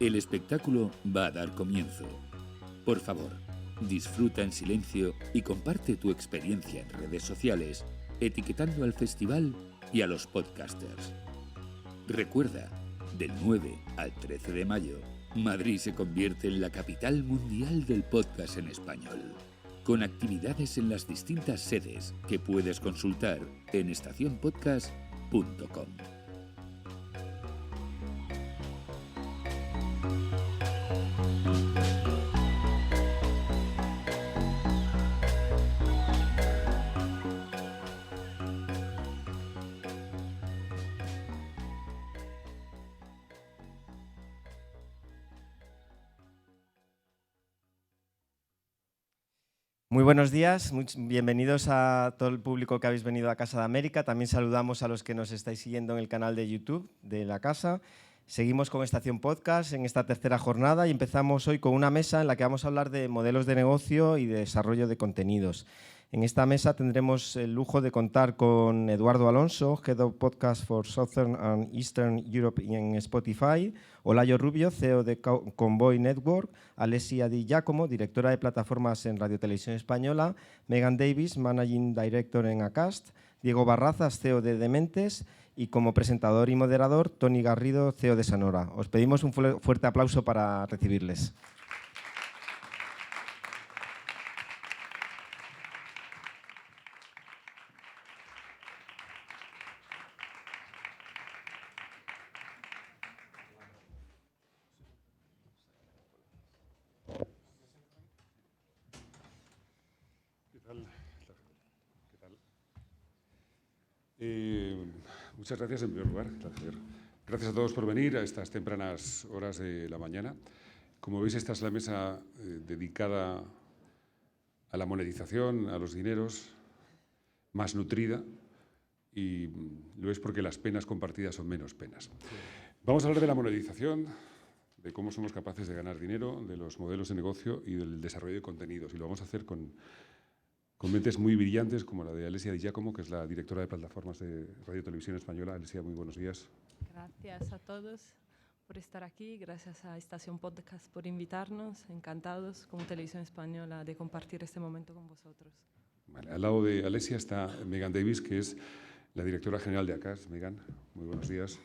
El espectáculo va a dar comienzo. Por favor, disfruta en silencio y comparte tu experiencia en redes sociales, etiquetando al festival y a los podcasters. Recuerda, del 9 al 13 de mayo, Madrid se convierte en la capital mundial del podcast en español, con actividades en las distintas sedes que puedes consultar en estacionpodcast.com. Muy buenos días, bienvenidos a todo el público que habéis venido a Casa de América. También saludamos a los que nos estáis siguiendo en el canal de YouTube de la casa. Seguimos con Estación Podcast en esta tercera jornada y empezamos hoy con una mesa en la que vamos a hablar de modelos de negocio y de desarrollo de contenidos. En esta mesa tendremos el lujo de contar con Eduardo Alonso, Head of Podcast for Southern and Eastern Europe en Spotify, Olayo Rubio, CEO de Convoy Network, Alessia Di Giacomo, directora de plataformas en Radio Televisión Española, Megan Davis, Managing Director en Acast, Diego Barrazas, CEO de Dementes y como presentador y moderador, Tony Garrido, CEO de Sanora. Os pedimos un fuerte aplauso para recibirles. Muchas gracias en primer lugar. Gracias a todos por venir a estas tempranas horas de la mañana. Como veis, esta es la mesa dedicada a la monetización, a los dineros, más nutrida, y lo es porque las penas compartidas son menos penas. Vamos a hablar de la monetización, de cómo somos capaces de ganar dinero, de los modelos de negocio y del desarrollo de contenidos. Y lo vamos a hacer con mentes muy brillantes como la de Alessia Di Giacomo, que es la directora de plataformas de Radio Televisión Española. Alessia, muy buenos días. Gracias a todos por estar aquí, gracias a Estación Podcast por invitarnos, encantados como Televisión Española de compartir este momento con vosotros. Vale, al lado de Alessia está Megan Davis, que es la directora general de Acast. Megan, muy buenos días.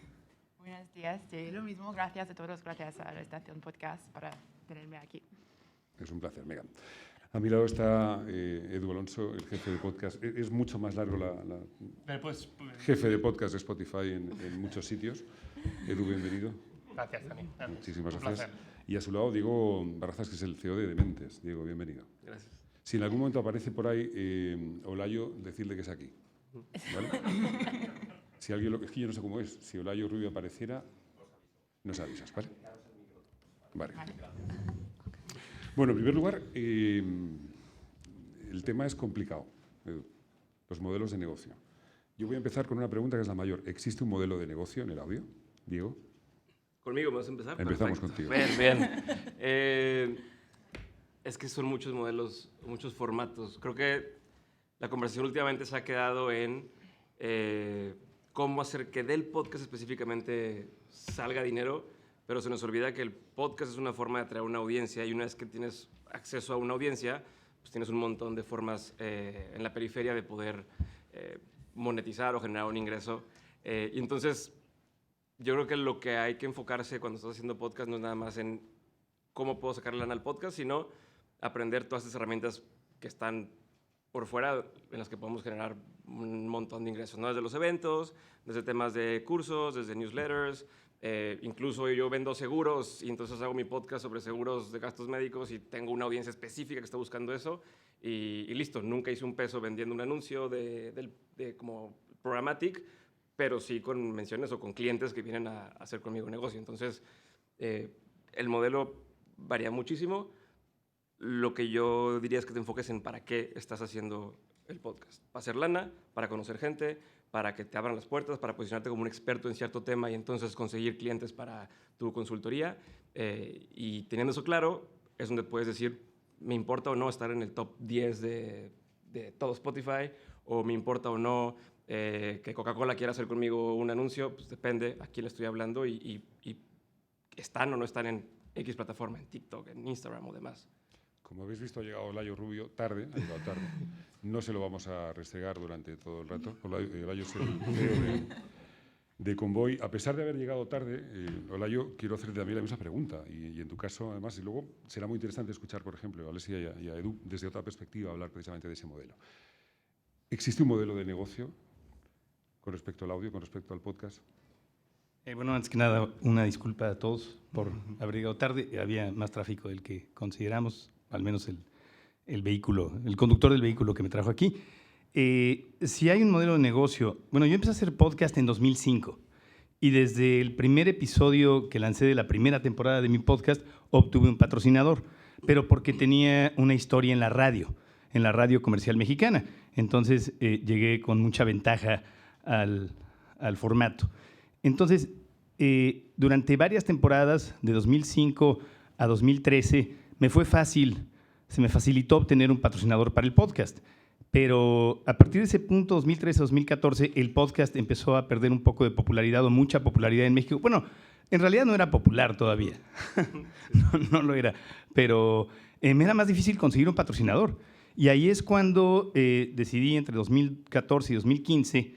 Buenos días, sí, lo mismo, gracias a todos, gracias a la Estación Podcast por tenerme aquí. Es un placer, Megan. A mi lado está Edu Alonso, el jefe de podcast. Es mucho más largo jefe de podcast de Spotify en muchos sitios. Edu, bienvenido. Gracias, Dani. Muchísimas gracias. Y a su lado, Diego Barrazas, que es el CEO de Dementes. Diego, bienvenido. Gracias. Si en algún momento aparece por ahí Olayo, decirle que es aquí. ¿Vale? Si alguien es que yo no sé cómo es. Si Olayo Rubio apareciera, nos avisas, ¿vale? Vale. Bueno, en primer lugar, el tema es complicado, los modelos de negocio. Yo voy a empezar con una pregunta que es la mayor. ¿Existe un modelo de negocio en el audio? Diego. ¿Conmigo vamos a empezar? Empezamos Perfecto. contigo. Bien. Es que son muchos modelos, muchos formatos. Creo que la conversación últimamente se ha quedado en cómo hacer que del podcast específicamente salga dinero, pero se nos olvida que el podcast es una forma de atraer una audiencia y una vez que tienes acceso a una audiencia, pues tienes un montón de formas en la periferia de poder monetizar o generar un ingreso. Y entonces, yo creo que lo que hay que enfocarse cuando estás haciendo podcast no es nada más en cómo puedo sacarle lana al podcast, sino aprender todas esas herramientas que están por fuera en las que podemos generar un montón de ingresos, ¿no? Desde los eventos, desde temas de cursos, desde newsletters. Incluso yo vendo seguros y entonces hago mi podcast sobre seguros de gastos médicos y tengo una audiencia específica que está buscando eso y listo, nunca hice un peso vendiendo un anuncio de como programmatic, pero sí con menciones o con clientes que vienen a hacer conmigo un negocio. Entonces, el modelo varía muchísimo. Lo que yo diría es que te enfoques en para qué estás haciendo el podcast. Para hacer lana, para conocer gente, para que te abran las puertas, para posicionarte como un experto en cierto tema y entonces conseguir clientes para tu consultoría. Y teniendo eso claro, es donde puedes decir, me importa o no estar en el top 10 de todo Spotify, o me importa o no que Coca-Cola quiera hacer conmigo un anuncio, pues depende a quién le estoy hablando y están o no están en X plataforma, en TikTok, en Instagram o demás. Como habéis visto, ha llegado Olayo Rubio tarde, ha llegado tarde. No se lo vamos a restregar durante todo el rato. Olayo es el CEO de Convoy. A pesar de haber llegado tarde, Olayo, quiero hacerte también la misma pregunta. Y en tu caso, además, y luego será muy interesante escuchar, por ejemplo, a Alessia y a Edu desde otra perspectiva hablar precisamente de ese modelo. ¿Existe un modelo de negocio con respecto al audio, con respecto al podcast? Bueno, antes que nada, una disculpa a todos por haber llegado tarde. Había más tráfico del que consideramos, al menos el vehículo, el conductor del vehículo que me trajo aquí. Si hay un modelo de negocio, bueno, yo empecé a hacer podcast en 2005 y desde el primer episodio que lancé de la primera temporada de mi podcast obtuve un patrocinador, pero porque tenía una historia en la radio comercial mexicana. Entonces llegué con mucha ventaja al formato. Entonces, durante varias temporadas, de 2005 a 2013, se me facilitó obtener un patrocinador para el podcast. Pero a partir de ese punto, 2013-2014, el podcast empezó a perder un poco de popularidad o mucha popularidad en México. Bueno, en realidad no era popular todavía, no lo era, pero me era más difícil conseguir un patrocinador. Y ahí es cuando decidí, entre 2014 y 2015,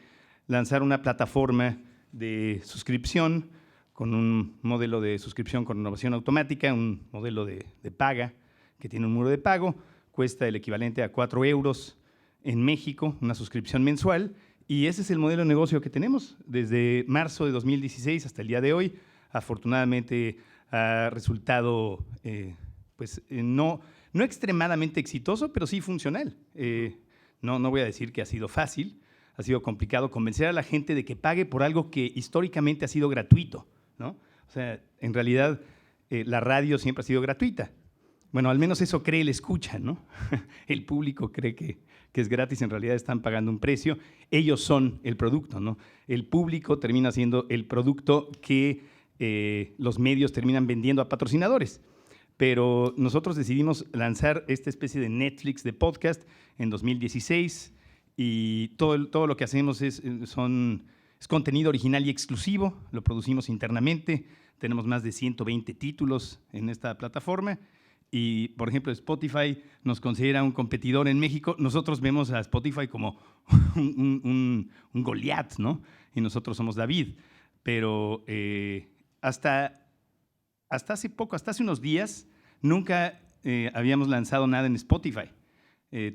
lanzar una plataforma de suscripción con un modelo de suscripción con renovación automática, un modelo de paga que tiene un muro de pago, cuesta el equivalente a 4 euros en México, una suscripción mensual, y ese es el modelo de negocio que tenemos desde marzo de 2016 hasta el día de hoy. Afortunadamente ha resultado no extremadamente exitoso, pero sí funcional. No voy a decir que ha sido fácil, ha sido complicado convencer a la gente de que pague por algo que históricamente ha sido gratuito, ¿no? O sea, en realidad la radio siempre ha sido gratuita. Bueno, al menos eso cree el escucha, ¿no? El público cree que es gratis, en realidad están pagando un precio. Ellos son el producto, ¿no? El público termina siendo el producto que los medios terminan vendiendo a patrocinadores. Pero nosotros decidimos lanzar esta especie de Netflix de podcast en 2016 y todo lo que hacemos es contenido original y exclusivo, lo producimos internamente, tenemos más de 120 títulos en esta plataforma y, por ejemplo, Spotify nos considera un competidor en México. Nosotros vemos a Spotify como un Goliat, ¿no? Y nosotros somos David, pero hasta hace poco, hasta hace unos días, nunca habíamos lanzado nada en Spotify.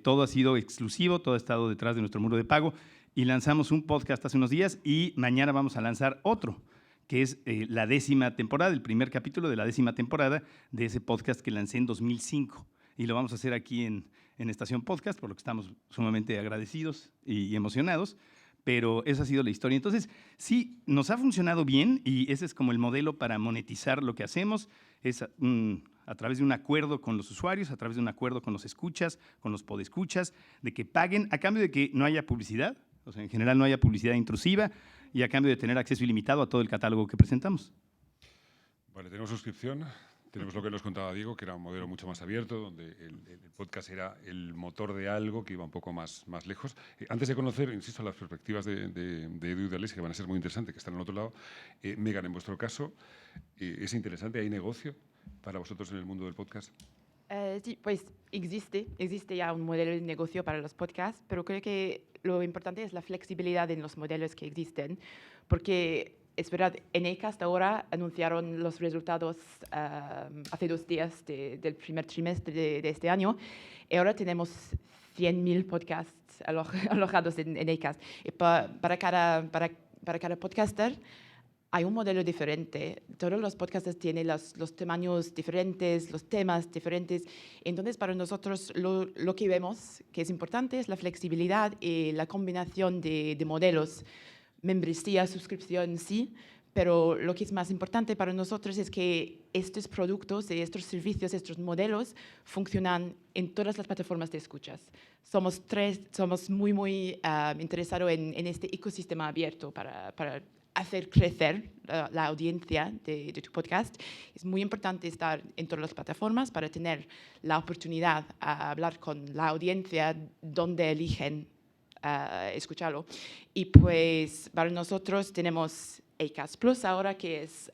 Todo ha sido exclusivo, todo ha estado detrás de nuestro muro de pago y lanzamos un podcast hace unos días y mañana vamos a lanzar otro, que es la 10ª temporada, el primer capítulo de la 10ª temporada de ese podcast que lancé en 2005. Y lo vamos a hacer aquí en Estación Podcast, por lo que estamos sumamente agradecidos y emocionados. Pero esa ha sido la historia. Entonces, sí, nos ha funcionado bien y ese es como el modelo para monetizar lo que hacemos. Es a través de un acuerdo con los usuarios, a través de un acuerdo con los escuchas, con los podescuchas, de que paguen a cambio de que no haya publicidad, o sea, en general no haya publicidad intrusiva y a cambio de tener acceso ilimitado a todo el catálogo que presentamos. Vale, tenemos suscripción. Tenemos lo que nos contaba Diego, que era un modelo mucho más abierto, donde el podcast era el motor de algo que iba un poco más lejos. Antes de conocer, insisto, las perspectivas de Edu y de Alessia, que van a ser muy interesantes, que están al otro lado, Megan, en vuestro caso, ¿es interesante? ¿Hay negocio para vosotros en el mundo del podcast? Sí, pues existe ya un modelo de negocio para los podcasts, pero creo que lo importante es la flexibilidad en los modelos que existen, porque es verdad, en Acast ahora anunciaron los resultados hace 2 días del primer trimestre de este año y ahora tenemos 100.000 podcasts alojados en Acast. Y para cada podcaster hay un modelo diferente. Todos los podcasters tienen los tamaños diferentes, los temas diferentes. Entonces, para nosotros lo que vemos que es importante es la flexibilidad y la combinación de modelos. Membresía, suscripción, sí, pero lo que es más importante para nosotros es que estos productos, estos servicios, estos modelos funcionan en todas las plataformas de escuchas. Somos muy interesados en este ecosistema abierto para hacer crecer la audiencia de tu podcast. Es muy importante estar en todas las plataformas para tener la oportunidad a hablar con la audiencia donde eligen escucharlo. Y pues para nosotros tenemos Acast Plus ahora, que es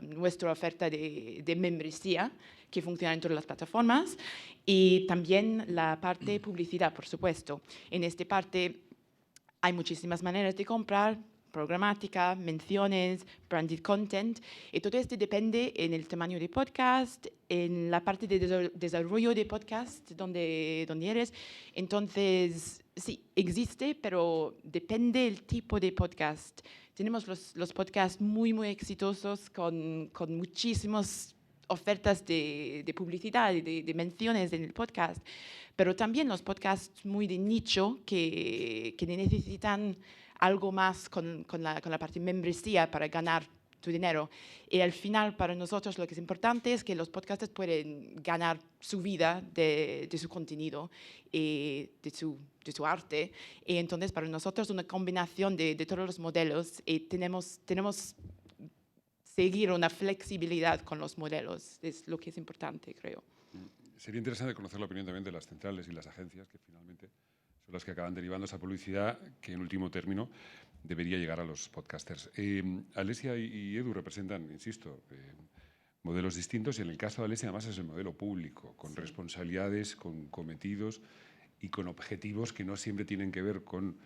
nuestra oferta de membresía que funciona en todas las plataformas y también la parte publicidad, por supuesto. En esta parte hay muchísimas maneras de comprar, programática, menciones, branded content, y todo esto depende en el tamaño de podcast, en la parte de desarrollo de podcast donde eres. Entonces, sí, existe, pero depende del tipo de podcast. Tenemos los podcasts muy, muy exitosos con muchísimas ofertas de publicidad, de menciones en el podcast, pero también los podcasts muy de nicho que necesitan algo más con la parte membresía para ganar tu dinero. Y al final, para nosotros, lo que es importante es que los podcasters pueden ganar su vida de su contenido y de su arte. Y entonces, para nosotros, una combinación de todos los modelos y tenemos seguir una flexibilidad con los modelos, es lo que es importante, creo. Sería interesante conocer la opinión también de las centrales y las agencias, que finalmente son las que acaban derivando esa publicidad que en último término debería llegar a los podcasters. Alesia y Edu representan, insisto, modelos distintos y en el caso de Alesia además es el modelo público, con responsabilidades, con cometidos y con objetivos que no siempre tienen que ver con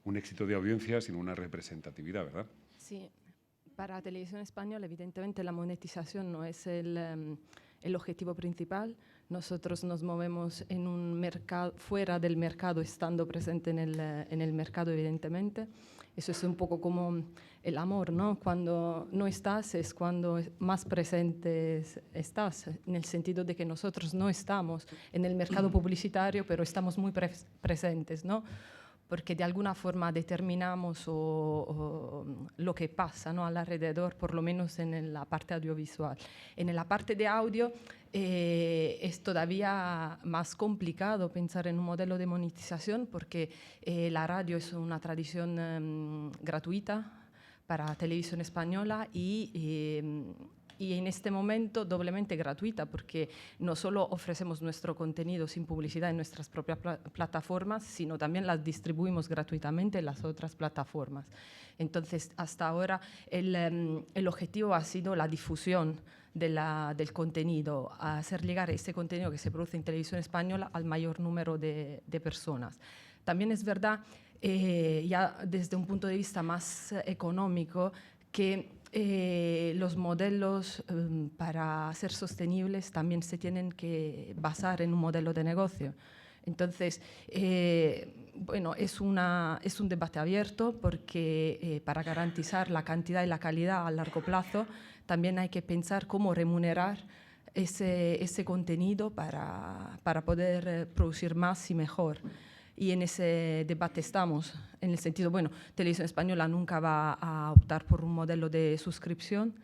un éxito de audiencia, sino una representatividad, ¿verdad? Sí, para Televisión Española evidentemente la monetización no es el objetivo principal. Nosotros nos movemos en un mercado, fuera del mercado, estando presente en el mercado, evidentemente. Eso es un poco como el amor, ¿no? Cuando no estás es cuando más presente estás, en el sentido de que nosotros no estamos en el mercado publicitario, pero estamos muy presentes, ¿no? Porque de alguna forma determinamos lo que pasa, ¿no?, alrededor, por lo menos en la parte audiovisual. En la parte de audio es todavía más complicado pensar en un modelo de monetización porque la radio es una tradición gratuita para Televisión Española y en este momento doblemente gratuita porque no solo ofrecemos nuestro contenido sin publicidad en nuestras propias plataformas, sino también las distribuimos gratuitamente en las otras plataformas. Entonces, hasta ahora el objetivo ha sido la difusión del contenido, hacer llegar ese contenido que se produce en Televisión Española al mayor número de personas. También es verdad, ya desde un punto de vista más económico, que los modelos para ser sostenibles también se tienen que basar en un modelo de negocio. Entonces, bueno, es un debate abierto porque para garantizar la cantidad y la calidad a largo plazo también hay que pensar cómo remunerar ese contenido para poder producir más y mejor. Y en ese debate estamos, en el sentido, bueno, Televisión Española nunca va a optar por un modelo de suscripción.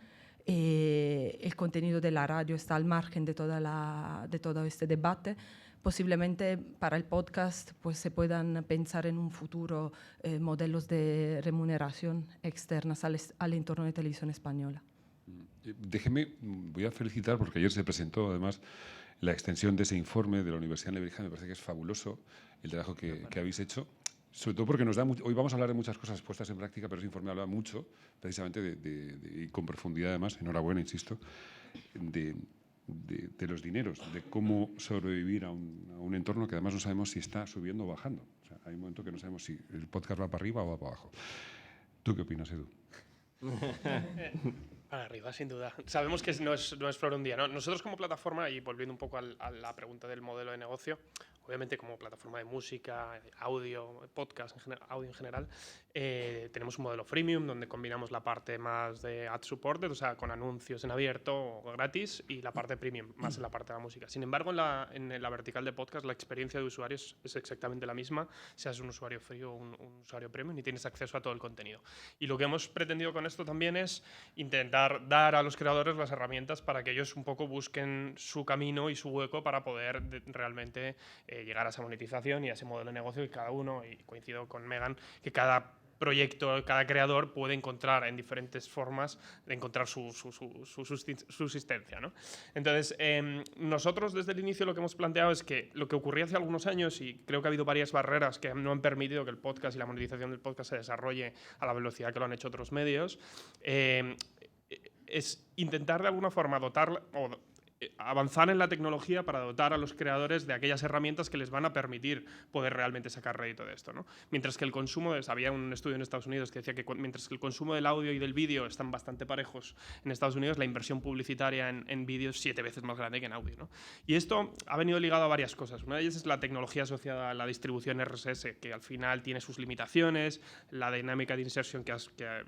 El contenido de la radio está al margen de todo este debate. Posiblemente para el podcast pues, se puedan pensar en un futuro modelos de remuneración externas al entorno de Televisión Española. Déjeme, voy a felicitar porque ayer se presentó además la extensión de ese informe de la Universidad de Lebrija. Me parece que es fabuloso el trabajo que habéis hecho, sobre todo porque nos da mucho. Hoy vamos a hablar de muchas cosas puestas en práctica, pero ese informe habla mucho, precisamente, y con profundidad además, enhorabuena, insisto, de los dineros, de cómo sobrevivir a un entorno que además no sabemos si está subiendo o bajando. O sea, hay un momento que no sabemos si el podcast va para arriba o va para abajo. ¿Tú qué opinas, Edu? Para arriba, sin duda. Sabemos que no es flor un día, ¿no? Nosotros como plataforma, y volviendo un poco a la pregunta del modelo de negocio, obviamente como plataforma de música, audio, podcast, audio en general, tenemos un modelo freemium donde combinamos la parte más de ad-supported, o sea, con anuncios en abierto o gratis, y la parte premium, más en la parte de la música. Sin embargo, en la vertical de podcast, la experiencia de usuarios es exactamente la misma, seas un usuario free o un usuario premium, y tienes acceso a todo el contenido. Y lo que hemos pretendido con esto también es intentar dar a los creadores las herramientas para que ellos un poco busquen su camino y su hueco para poder realmente llegar a esa monetización y a ese modelo de negocio que cada uno, y coincido con Megan, que cada proyecto, cada creador puede encontrar en diferentes formas de encontrar su subsistencia, ¿no? Entonces, nosotros desde el inicio lo que hemos planteado es que lo que ocurría hace algunos años, y creo que ha habido varias barreras que no han permitido que el podcast y la monetización del podcast se desarrolle a la velocidad que lo han hecho otros medios, es intentar de alguna forma dotar o avanzar en la tecnología para dotar a los creadores de aquellas herramientas que les van a permitir poder realmente sacar rédito de esto, ¿no? Mientras que el consumo, había un estudio en Estados Unidos que decía que mientras que el consumo del audio y del vídeo están bastante parejos en Estados Unidos, la inversión publicitaria en vídeo es 7 veces más grande que en audio, ¿no? Y esto ha venido ligado a varias cosas. Una de ellas es la tecnología asociada a la distribución RSS, que al final tiene sus limitaciones, la dinámica de insertion, que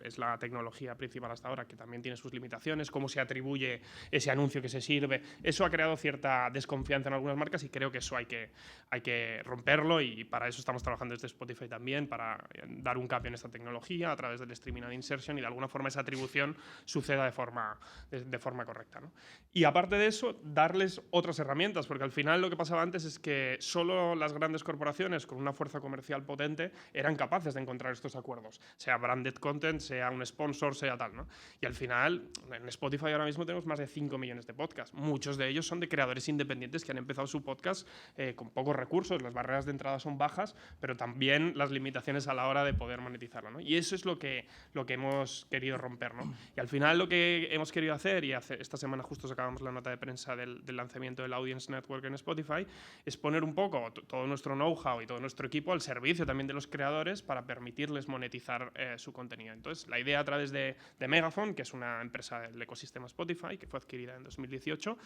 es la tecnología principal hasta ahora, que también tiene sus limitaciones, cómo se atribuye ese anuncio que se sirve. Eso ha creado cierta desconfianza en algunas marcas y creo que eso hay que romperlo, y para eso estamos trabajando desde Spotify también, para dar un cambio en esta tecnología a través del streaming and insertion, y de alguna forma esa atribución suceda de forma correcta, ¿no? Y aparte de eso, darles otras herramientas, porque al final lo que pasaba antes es que solo las grandes corporaciones con una fuerza comercial potente eran capaces de encontrar estos acuerdos, sea branded content, sea un sponsor, sea tal, ¿no? Y al final, en Spotify ahora mismo tenemos más de 5 millones de podcasts. Muchos de ellos son de creadores independientes que han empezado su podcast con pocos recursos. Las barreras de entrada son bajas, pero también las limitaciones a la hora de poder monetizarlo, ¿no? Y eso es lo que hemos querido romper, ¿no? Y al final lo que hemos querido hacer, y esta semana justo sacábamos la nota de prensa del lanzamiento del Audience Network en Spotify, es poner un poco todo nuestro know-how y todo nuestro equipo al servicio también de los creadores para permitirles monetizar su contenido. Entonces, la idea a través de Megaphone, que es una empresa del ecosistema Spotify, que fue adquirida en 2018,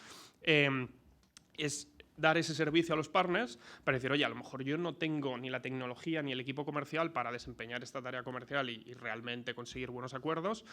es dar ese servicio a los partners para decir, oye, a lo mejor yo no tengo ni la tecnología ni el equipo comercial para desempeñar esta tarea comercial y realmente conseguir buenos acuerdos.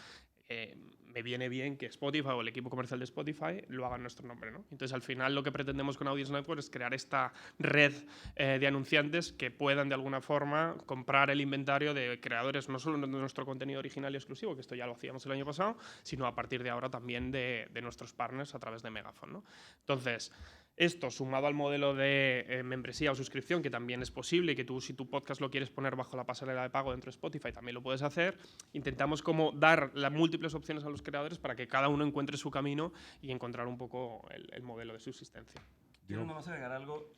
Me viene bien que Spotify o el equipo comercial de Spotify lo haga en nuestro nombre, ¿no? Entonces, al final, lo que pretendemos con Audience Network es crear esta red de anunciantes que puedan, de alguna forma, comprar el inventario de creadores, no solo de nuestro contenido original y exclusivo, que esto ya lo hacíamos el año pasado, sino a partir de ahora también de nuestros partners a través de Megaphone, ¿no? Entonces, esto, sumado al modelo de membresía o suscripción, que también es posible, y que tú, si tu podcast lo quieres poner bajo la pasarela de pago dentro de Spotify, también lo puedes hacer. Intentamos como dar las múltiples opciones a los creadores para que cada uno encuentre su camino y encontrar un poco el modelo de subsistencia. Quiero nada más agregar algo.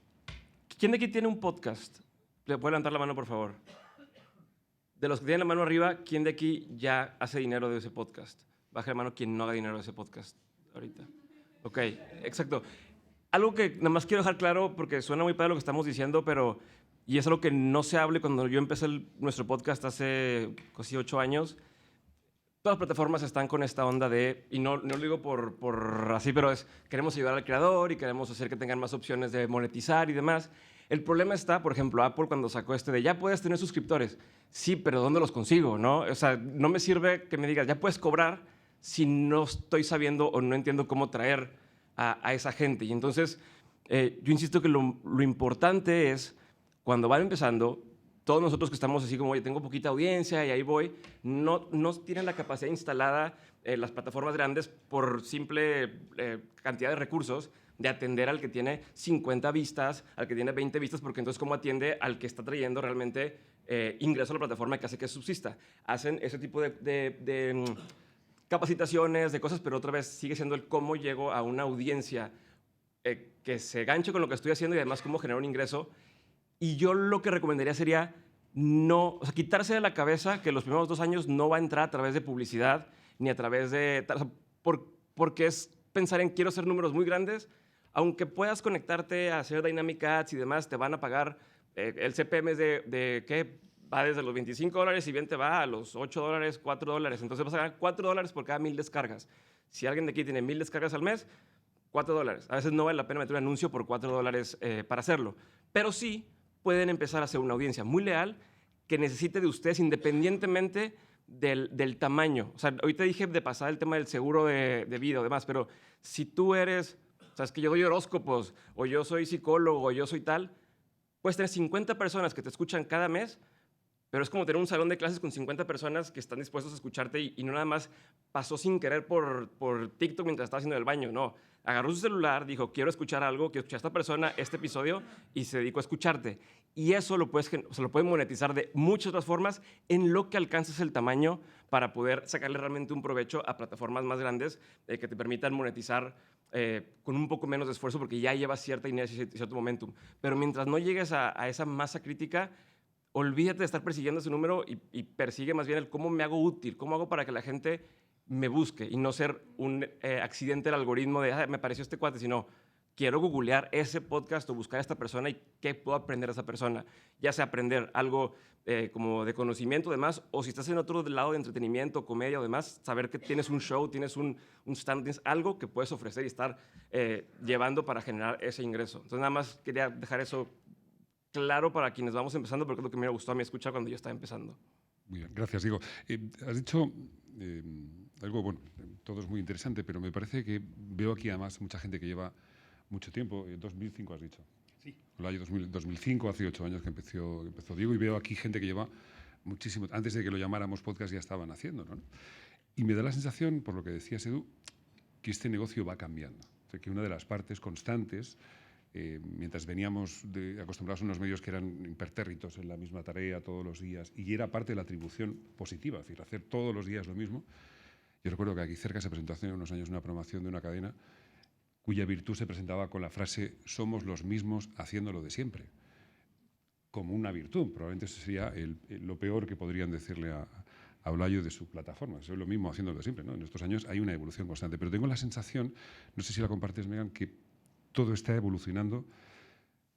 ¿Quién de aquí tiene un podcast? ¿Le puede levantar la mano, por favor? De los que tienen la mano arriba, ¿quién de aquí ya hace dinero de ese podcast? Baja la mano quien no haga dinero de ese podcast ahorita. Ok, exacto. Algo que nada más quiero dejar claro, porque suena muy padre lo que estamos diciendo, y es algo que no se hable cuando yo empecé nuestro podcast hace casi 8 años. Todas las plataformas están con esta onda de, y no lo digo por así, pero queremos ayudar al creador y queremos hacer que tengan más opciones de monetizar y demás. El problema está, por ejemplo, Apple cuando sacó de ya puedes tener suscriptores. Sí, pero ¿dónde los consigo? ¿No? O sea, no me sirve que me digas, ya puedes cobrar si no estoy sabiendo o no entiendo cómo traer a esa gente. Y entonces, yo insisto que lo importante es, cuando van empezando, todos nosotros que estamos así como, oye, tengo poquita audiencia y ahí voy, no tienen la capacidad instalada las plataformas grandes por simple cantidad de recursos de atender al que tiene 50 vistas, al que tiene 20 vistas, porque entonces cómo atiende al que está trayendo realmente ingreso a la plataforma que hace que subsista. Hacen ese tipo de capacitaciones, de cosas, pero otra vez sigue siendo el cómo llego a una audiencia que se ganche con lo que estoy haciendo y además cómo generar un ingreso. Y yo lo que recomendaría sería quitarse de la cabeza que los primeros 2 años no va a entrar a través de publicidad ni a través de... porque es pensar en quiero hacer números muy grandes, aunque puedas conectarte a hacer Dynamic Ads y demás, te van a pagar el CPM de ¿qué? Va desde los $25 y bien te va a los $8, $4. Entonces vas a ganar $4 por cada 1000 descargas. Si alguien de aquí tiene 1000 descargas al mes, $4. A veces no vale la pena meter un anuncio por $4 para hacerlo. Pero sí pueden empezar a hacer una audiencia muy leal que necesite de ustedes independientemente del tamaño. O sea, ahorita dije de pasar el tema del seguro de vida o demás, pero si tú eres, sabes que yo doy horóscopos, o yo soy psicólogo, o yo soy tal, puedes tener 50 personas que te escuchan cada mes, pero es como tener un salón de clases con 50 personas que están dispuestos a escucharte y no nada más pasó sin querer por TikTok mientras estaba haciendo el baño, no. Agarró su celular, dijo, quiero escuchar algo, quiero escuchar a esta persona, este episodio, y se dedicó a escucharte. Y eso lo puedes monetizar de muchas otras formas en lo que alcances el tamaño para poder sacarle realmente un provecho a plataformas más grandes que te permitan monetizar con un poco menos de esfuerzo porque ya llevas cierta inercia y cierto momentum. Pero mientras no llegues a esa masa crítica, olvídate de estar persiguiendo ese número y persigue más bien el cómo me hago útil, cómo hago para que la gente me busque y no ser un accidente del algoritmo de me pareció este cuate, sino quiero googlear ese podcast o buscar a esta persona y qué puedo aprender de esa persona. Ya sea aprender algo como de conocimiento, demás, o si estás en otro lado de entretenimiento, comedia o demás, saber que tienes un show, tienes un stand, tienes algo que puedes ofrecer y estar llevando para generar ese ingreso. Entonces, nada más quería dejar eso claro para quienes vamos empezando, porque es lo que me gustó a mí escuchar cuando yo estaba empezando. Muy bien, gracias, Diego. Has dicho algo, bueno, todo es muy interesante, pero me parece que veo aquí además mucha gente que lleva mucho tiempo. 2005 has dicho. Sí. El año 2005, hace 8 años que empezó Diego, y veo aquí gente que lleva muchísimo. Antes de que lo llamáramos podcast ya estaban haciéndolo, ¿no? Y me da la sensación, por lo que decías, Edu, que este negocio va cambiando. O sea, que una de las partes constantes, mientras veníamos acostumbrados a unos medios que eran impertérritos en la misma tarea todos los días, y era parte de la atribución positiva, es decir, hacer todos los días lo mismo. Yo recuerdo que aquí cerca se presentó hace unos años una promoción de una cadena cuya virtud se presentaba con la frase «somos los mismos haciéndolo de siempre», como una virtud. Probablemente eso sería lo peor que podrían decirle a Olayo de su plataforma. Soy lo mismo haciéndolo de siempre, ¿no? En estos años hay una evolución constante, pero tengo la sensación, no sé si la compartes, Megan, que todo está evolucionando,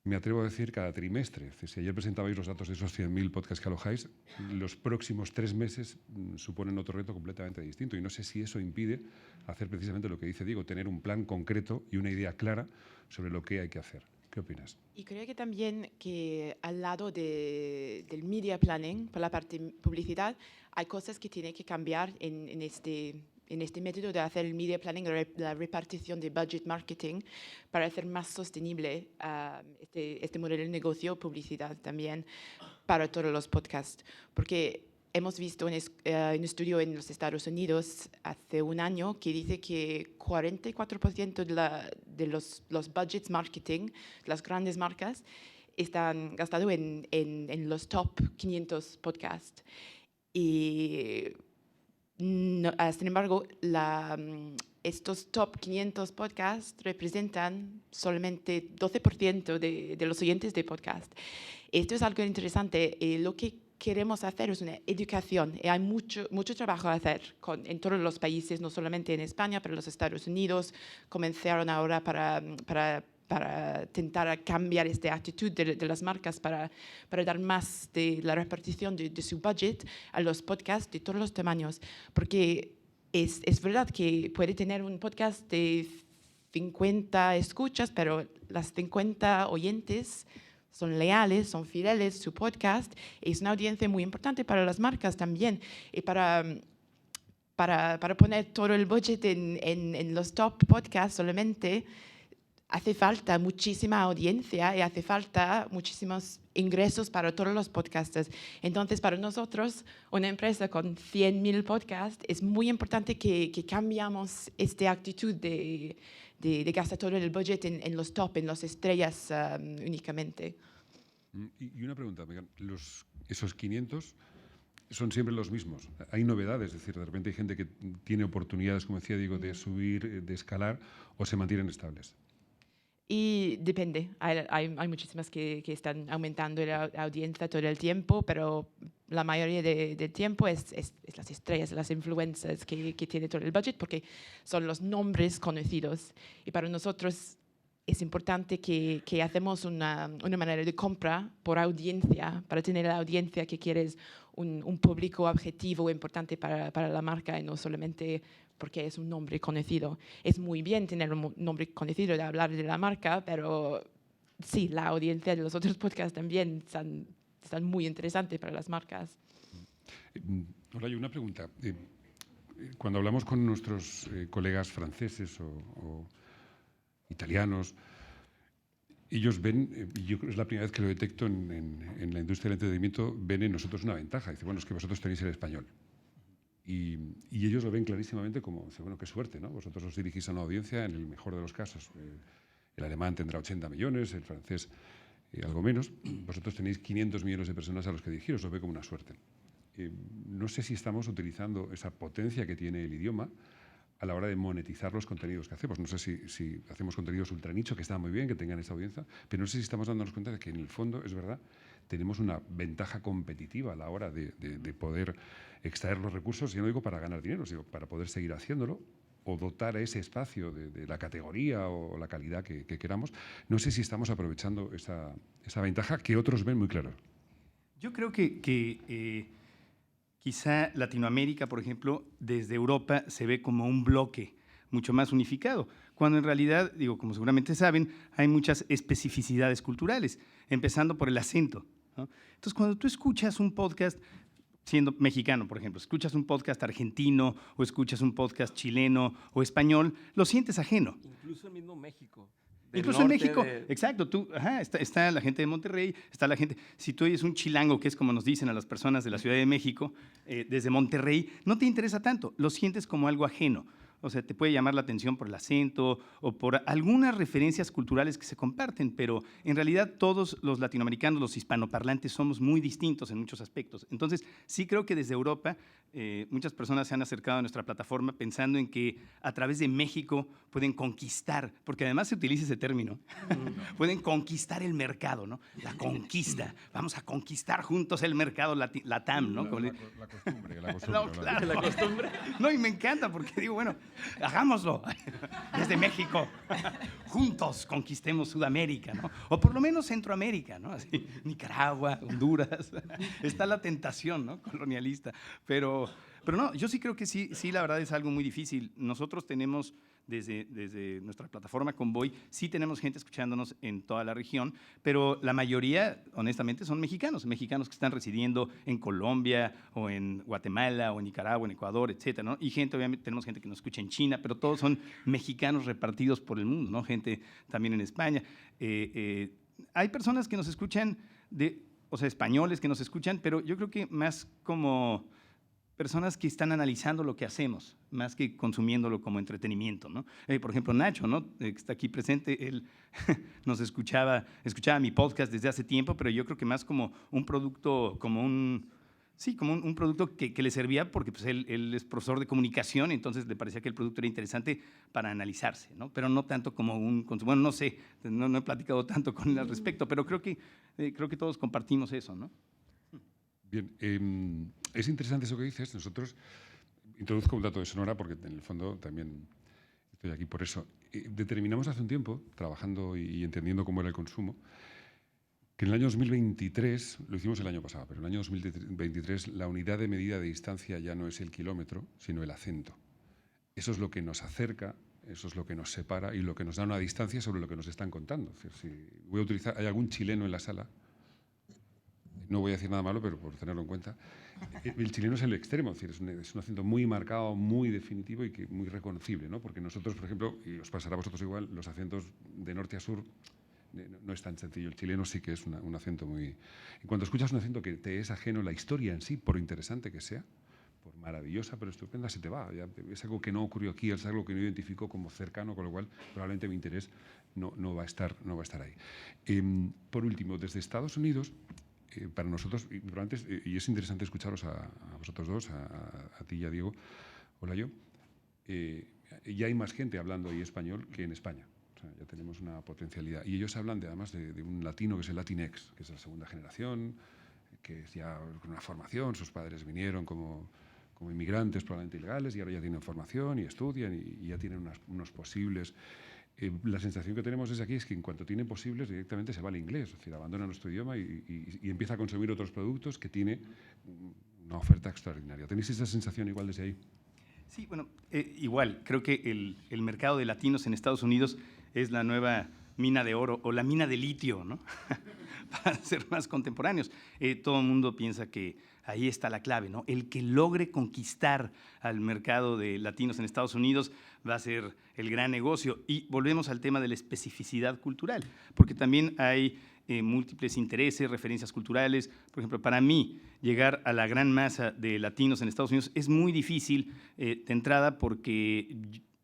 me atrevo a decir, cada trimestre. Es decir, si ayer presentabais los datos de esos 100.000 podcasts que alojáis, los próximos 3 meses suponen otro reto completamente distinto. Y no sé si eso impide hacer precisamente lo que dice Diego, tener un plan concreto y una idea clara sobre lo que hay que hacer. ¿Qué opinas? Y creo que también que al lado del media planning, por la parte publicidad, hay cosas que tienen que cambiar en este método de hacer el media planning, la repartición de budget marketing, para hacer más sostenible este modelo de negocio, publicidad también, para todos los podcasts. Porque hemos visto un estudio en los Estados Unidos hace un año que dice que 44% de los budgets marketing, las grandes marcas, están gastados en los top 500 podcasts. Y no, sin embargo, estos top 500 podcasts representan solamente 12% de los oyentes de podcast. Esto es algo interesante. Lo que queremos hacer es una educación. Y hay mucho trabajo a hacer en todos los países, no solamente en España, pero en los Estados Unidos. Comenzaron ahora para intentar cambiar esta actitud de las marcas, para dar más de la repartición de su budget a los podcasts de todos los tamaños. Porque es verdad que puede tener un podcast de 50 escuchas, pero las 50 oyentes son leales, son fieles, su podcast es una audiencia muy importante para las marcas también. Y para poner todo el budget en los top podcasts solamente, hace falta muchísima audiencia y hace falta muchísimos ingresos para todos los podcasters. Entonces, para nosotros, una empresa con 100.000 podcasts, es muy importante que cambiamos esta actitud de gastar todo el budget en los top, en las estrellas únicamente. Y una pregunta, Megan, esos 500 son siempre los mismos. Hay novedades, es decir, de repente hay gente que tiene oportunidades, como decía Diego, de subir, de escalar, o se mantienen estables. Y depende, hay muchísimas que están aumentando la audiencia todo el tiempo, pero la mayoría del tiempo es las estrellas, las influencers que tienen todo el budget, porque son los nombres conocidos. Y para nosotros es importante que hacemos una manera de compra por audiencia, para tener la audiencia que quieres, un público objetivo importante para la marca, y no solamente porque es un nombre conocido. Es muy bien tener un nombre conocido, de hablar de la marca, pero sí, la audiencia de los otros podcasts también están muy interesantes para las marcas. Ahora hay una pregunta. Cuando hablamos con nuestros colegas franceses o italianos, ellos ven, y yo creo que es la primera vez que lo detecto en la industria del entretenimiento, ven en nosotros una ventaja. Dicen, bueno, es que vosotros tenéis el español. Y ellos lo ven clarísimamente como, bueno, qué suerte, ¿no? Vosotros os dirigís a una audiencia, en el mejor de los casos, el alemán tendrá 80 millones, el francés algo menos. Vosotros tenéis 500 millones de personas a los que dirigiros, lo ve como una suerte. No sé si estamos utilizando esa potencia que tiene el idioma a la hora de monetizar los contenidos que hacemos. No sé si hacemos contenidos ultra nicho, que está muy bien, que tengan esa audiencia, pero no sé si estamos dándonos cuenta de que en el fondo, es verdad, tenemos una ventaja competitiva a la hora de poder extraer los recursos, y no digo para ganar dinero, sino para poder seguir haciéndolo o dotar a ese espacio de la categoría o la calidad que queramos. No sé si estamos aprovechando esa ventaja que otros ven muy clara. Yo creo que quizá Latinoamérica, por ejemplo, desde Europa se ve como un bloque mucho más unificado, cuando en realidad, digo, como seguramente saben, hay muchas especificidades culturales, empezando por el acento, ¿no? Entonces, cuando tú escuchas un podcast, siendo mexicano, por ejemplo, escuchas un podcast argentino o escuchas un podcast chileno o español, lo sientes ajeno. Incluso el mismo México. Incluso en México, exacto, está la gente de Monterrey, está la gente, si tú oyes un chilango, que es como nos dicen a las personas de la Ciudad de México, desde Monterrey, no te interesa tanto, lo sientes como algo ajeno. O sea, te puede llamar la atención por el acento o por algunas referencias culturales que se comparten, pero en realidad todos los latinoamericanos, los hispanoparlantes, somos muy distintos en muchos aspectos. Entonces, sí creo que desde Europa muchas personas se han acercado a nuestra plataforma pensando en que a través de México pueden conquistar, porque además se utiliza ese término, pueden conquistar el mercado, ¿no? La conquista, vamos a conquistar juntos el mercado LATAM, ¿no? La costumbre. No, claro, la costumbre. No, y me encanta porque digo, bueno, hagámoslo desde México, juntos conquistemos Sudamérica, ¿no? O por lo menos Centroamérica, ¿no? Así, Nicaragua, Honduras, está la tentación, ¿no? Colonialista, pero no, yo sí creo que sí, la verdad es algo muy difícil. Nosotros tenemos desde nuestra plataforma Convoy, sí tenemos gente escuchándonos en toda la región, pero la mayoría, honestamente, son mexicanos que están residiendo en Colombia o en Guatemala o en Nicaragua, en Ecuador, etcétera, ¿no? Y obviamente tenemos gente que nos escucha en China, pero todos son mexicanos repartidos por el mundo, ¿no? Gente también en España. Hay personas que nos escuchan, o sea, españoles que nos escuchan, pero yo creo que más como personas que están analizando lo que hacemos, más que consumiéndolo como entretenimiento, ¿no? Por ejemplo, Nacho, ¿no? Que está aquí presente, él nos escuchaba mi podcast desde hace tiempo, pero yo creo que más como un producto, como un producto que le servía porque pues, él es profesor de comunicación, entonces le parecía que el producto era interesante para analizarse, ¿no? Pero no tanto como un consumo. Bueno, no sé, no he platicado tanto con él al respecto, pero creo que todos compartimos eso, ¿no? Bien, es interesante eso que dices. Nosotros, introduzco un dato de Sonora porque en el fondo también estoy aquí por eso. Determinamos hace un tiempo, trabajando y entendiendo cómo era el consumo, que en el año 2023, lo hicimos el año pasado, pero en el año 2023 la unidad de medida de distancia ya no es el kilómetro, sino el acento. Eso es lo que nos acerca, eso es lo que nos separa y lo que nos da una distancia sobre lo que nos están contando. Es decir, si hay algún chileno en la sala, no voy a decir nada malo, pero por tenerlo en cuenta, el chileno es el extremo, es decir, es un acento muy marcado, muy definitivo y muy reconocible, ¿no? Porque nosotros, por ejemplo, y os pasará a vosotros igual, los acentos de norte a sur no es tan sencillo. El chileno sí que es un acento muy... Y cuando escuchas un acento que te es ajeno, la historia en sí, por interesante que sea, por maravillosa, pero estupenda, se te va. Ya es algo que no ocurrió aquí, es algo que no identificó como cercano, con lo cual probablemente mi interés no va a estar ahí. Por último, desde Estados Unidos, para nosotros, y es interesante escucharos a vosotros dos, a ti y a Diego, hola yo, ya hay más gente hablando ahí español que en España. O sea, ya tenemos una potencialidad. Y ellos hablan además de un latino que es el Latinx, que es la segunda generación, que es ya con una formación, sus padres vinieron como inmigrantes probablemente ilegales y ahora ya tienen formación y estudian y ya tienen unos posibles. La sensación que tenemos desde aquí es que en cuanto tienen posibles directamente se va al inglés, es decir, abandona nuestro idioma y empieza a consumir otros productos que tiene una oferta extraordinaria. ¿Tenéis esa sensación igual desde ahí? Sí, bueno, igual, creo que el mercado de latinos en Estados Unidos es la nueva mina de oro o la mina de litio, ¿no? Para ser más contemporáneos. Todo el mundo piensa que ahí está la clave, ¿no? El que logre conquistar al mercado de latinos en Estados Unidos va a ser el gran negocio. Y volvemos al tema de la especificidad cultural, porque también hay múltiples intereses, referencias culturales. Por ejemplo, para mí, llegar a la gran masa de latinos en Estados Unidos es muy difícil de entrada porque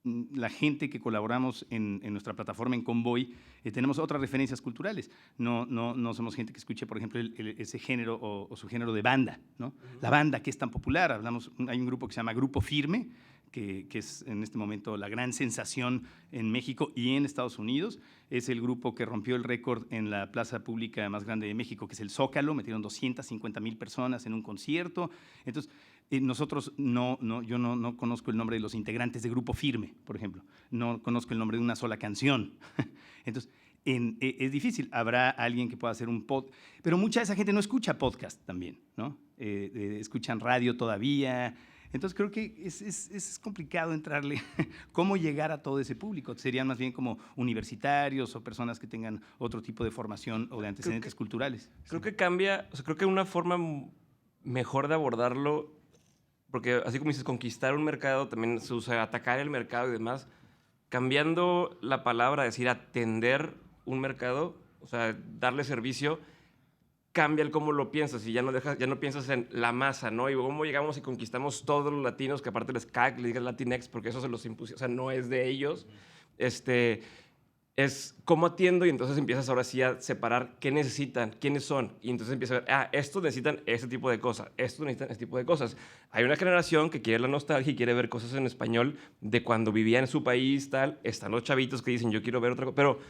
la gente que colaboramos en nuestra plataforma en Convoy tenemos otras referencias culturales. No somos gente que escuche, por ejemplo, ese género o su género de banda, ¿no? La banda que es tan popular. Hay un grupo que se llama Grupo Firme, que es en este momento la gran sensación en México y en Estados Unidos. Es el grupo que rompió el récord en la plaza pública más grande de México, que es el Zócalo. Metieron 250,000 personas en un concierto. Entonces, nosotros yo no conozco el nombre de los integrantes de Grupo Firme, por ejemplo. No conozco el nombre de una sola canción. Entonces, es difícil. Habrá alguien que pueda hacer un podcast, pero mucha de esa gente no escucha podcast también, ¿no? Escuchan radio todavía. Entonces creo que es complicado entrarle. ¿Cómo llegar a todo ese público? Serían más bien como universitarios o personas que tengan otro tipo de formación o de antecedentes culturales. Creo que cambia, o sea, creo que una forma mejor de abordarlo, porque así como dices, conquistar un mercado, también se usa atacar el mercado y demás, cambiando la palabra, decir atender un mercado, o sea, darle servicio, cambia el cómo lo piensas y ya no piensas en la masa, ¿no? Y cómo llegamos y conquistamos todos los latinos, que aparte les cae que le digan Latinx, porque eso se los impusieron, o sea, no es de ellos. Es cómo atiendo y entonces empiezas ahora sí a separar qué necesitan, quiénes son. Y entonces empiezas a ver, estos necesitan este tipo de cosas, estos necesitan este tipo de cosas. Hay una generación que quiere la nostalgia y quiere ver cosas en español de cuando vivía en su país, tal. Están los chavitos que dicen, yo quiero ver otra cosa. Pero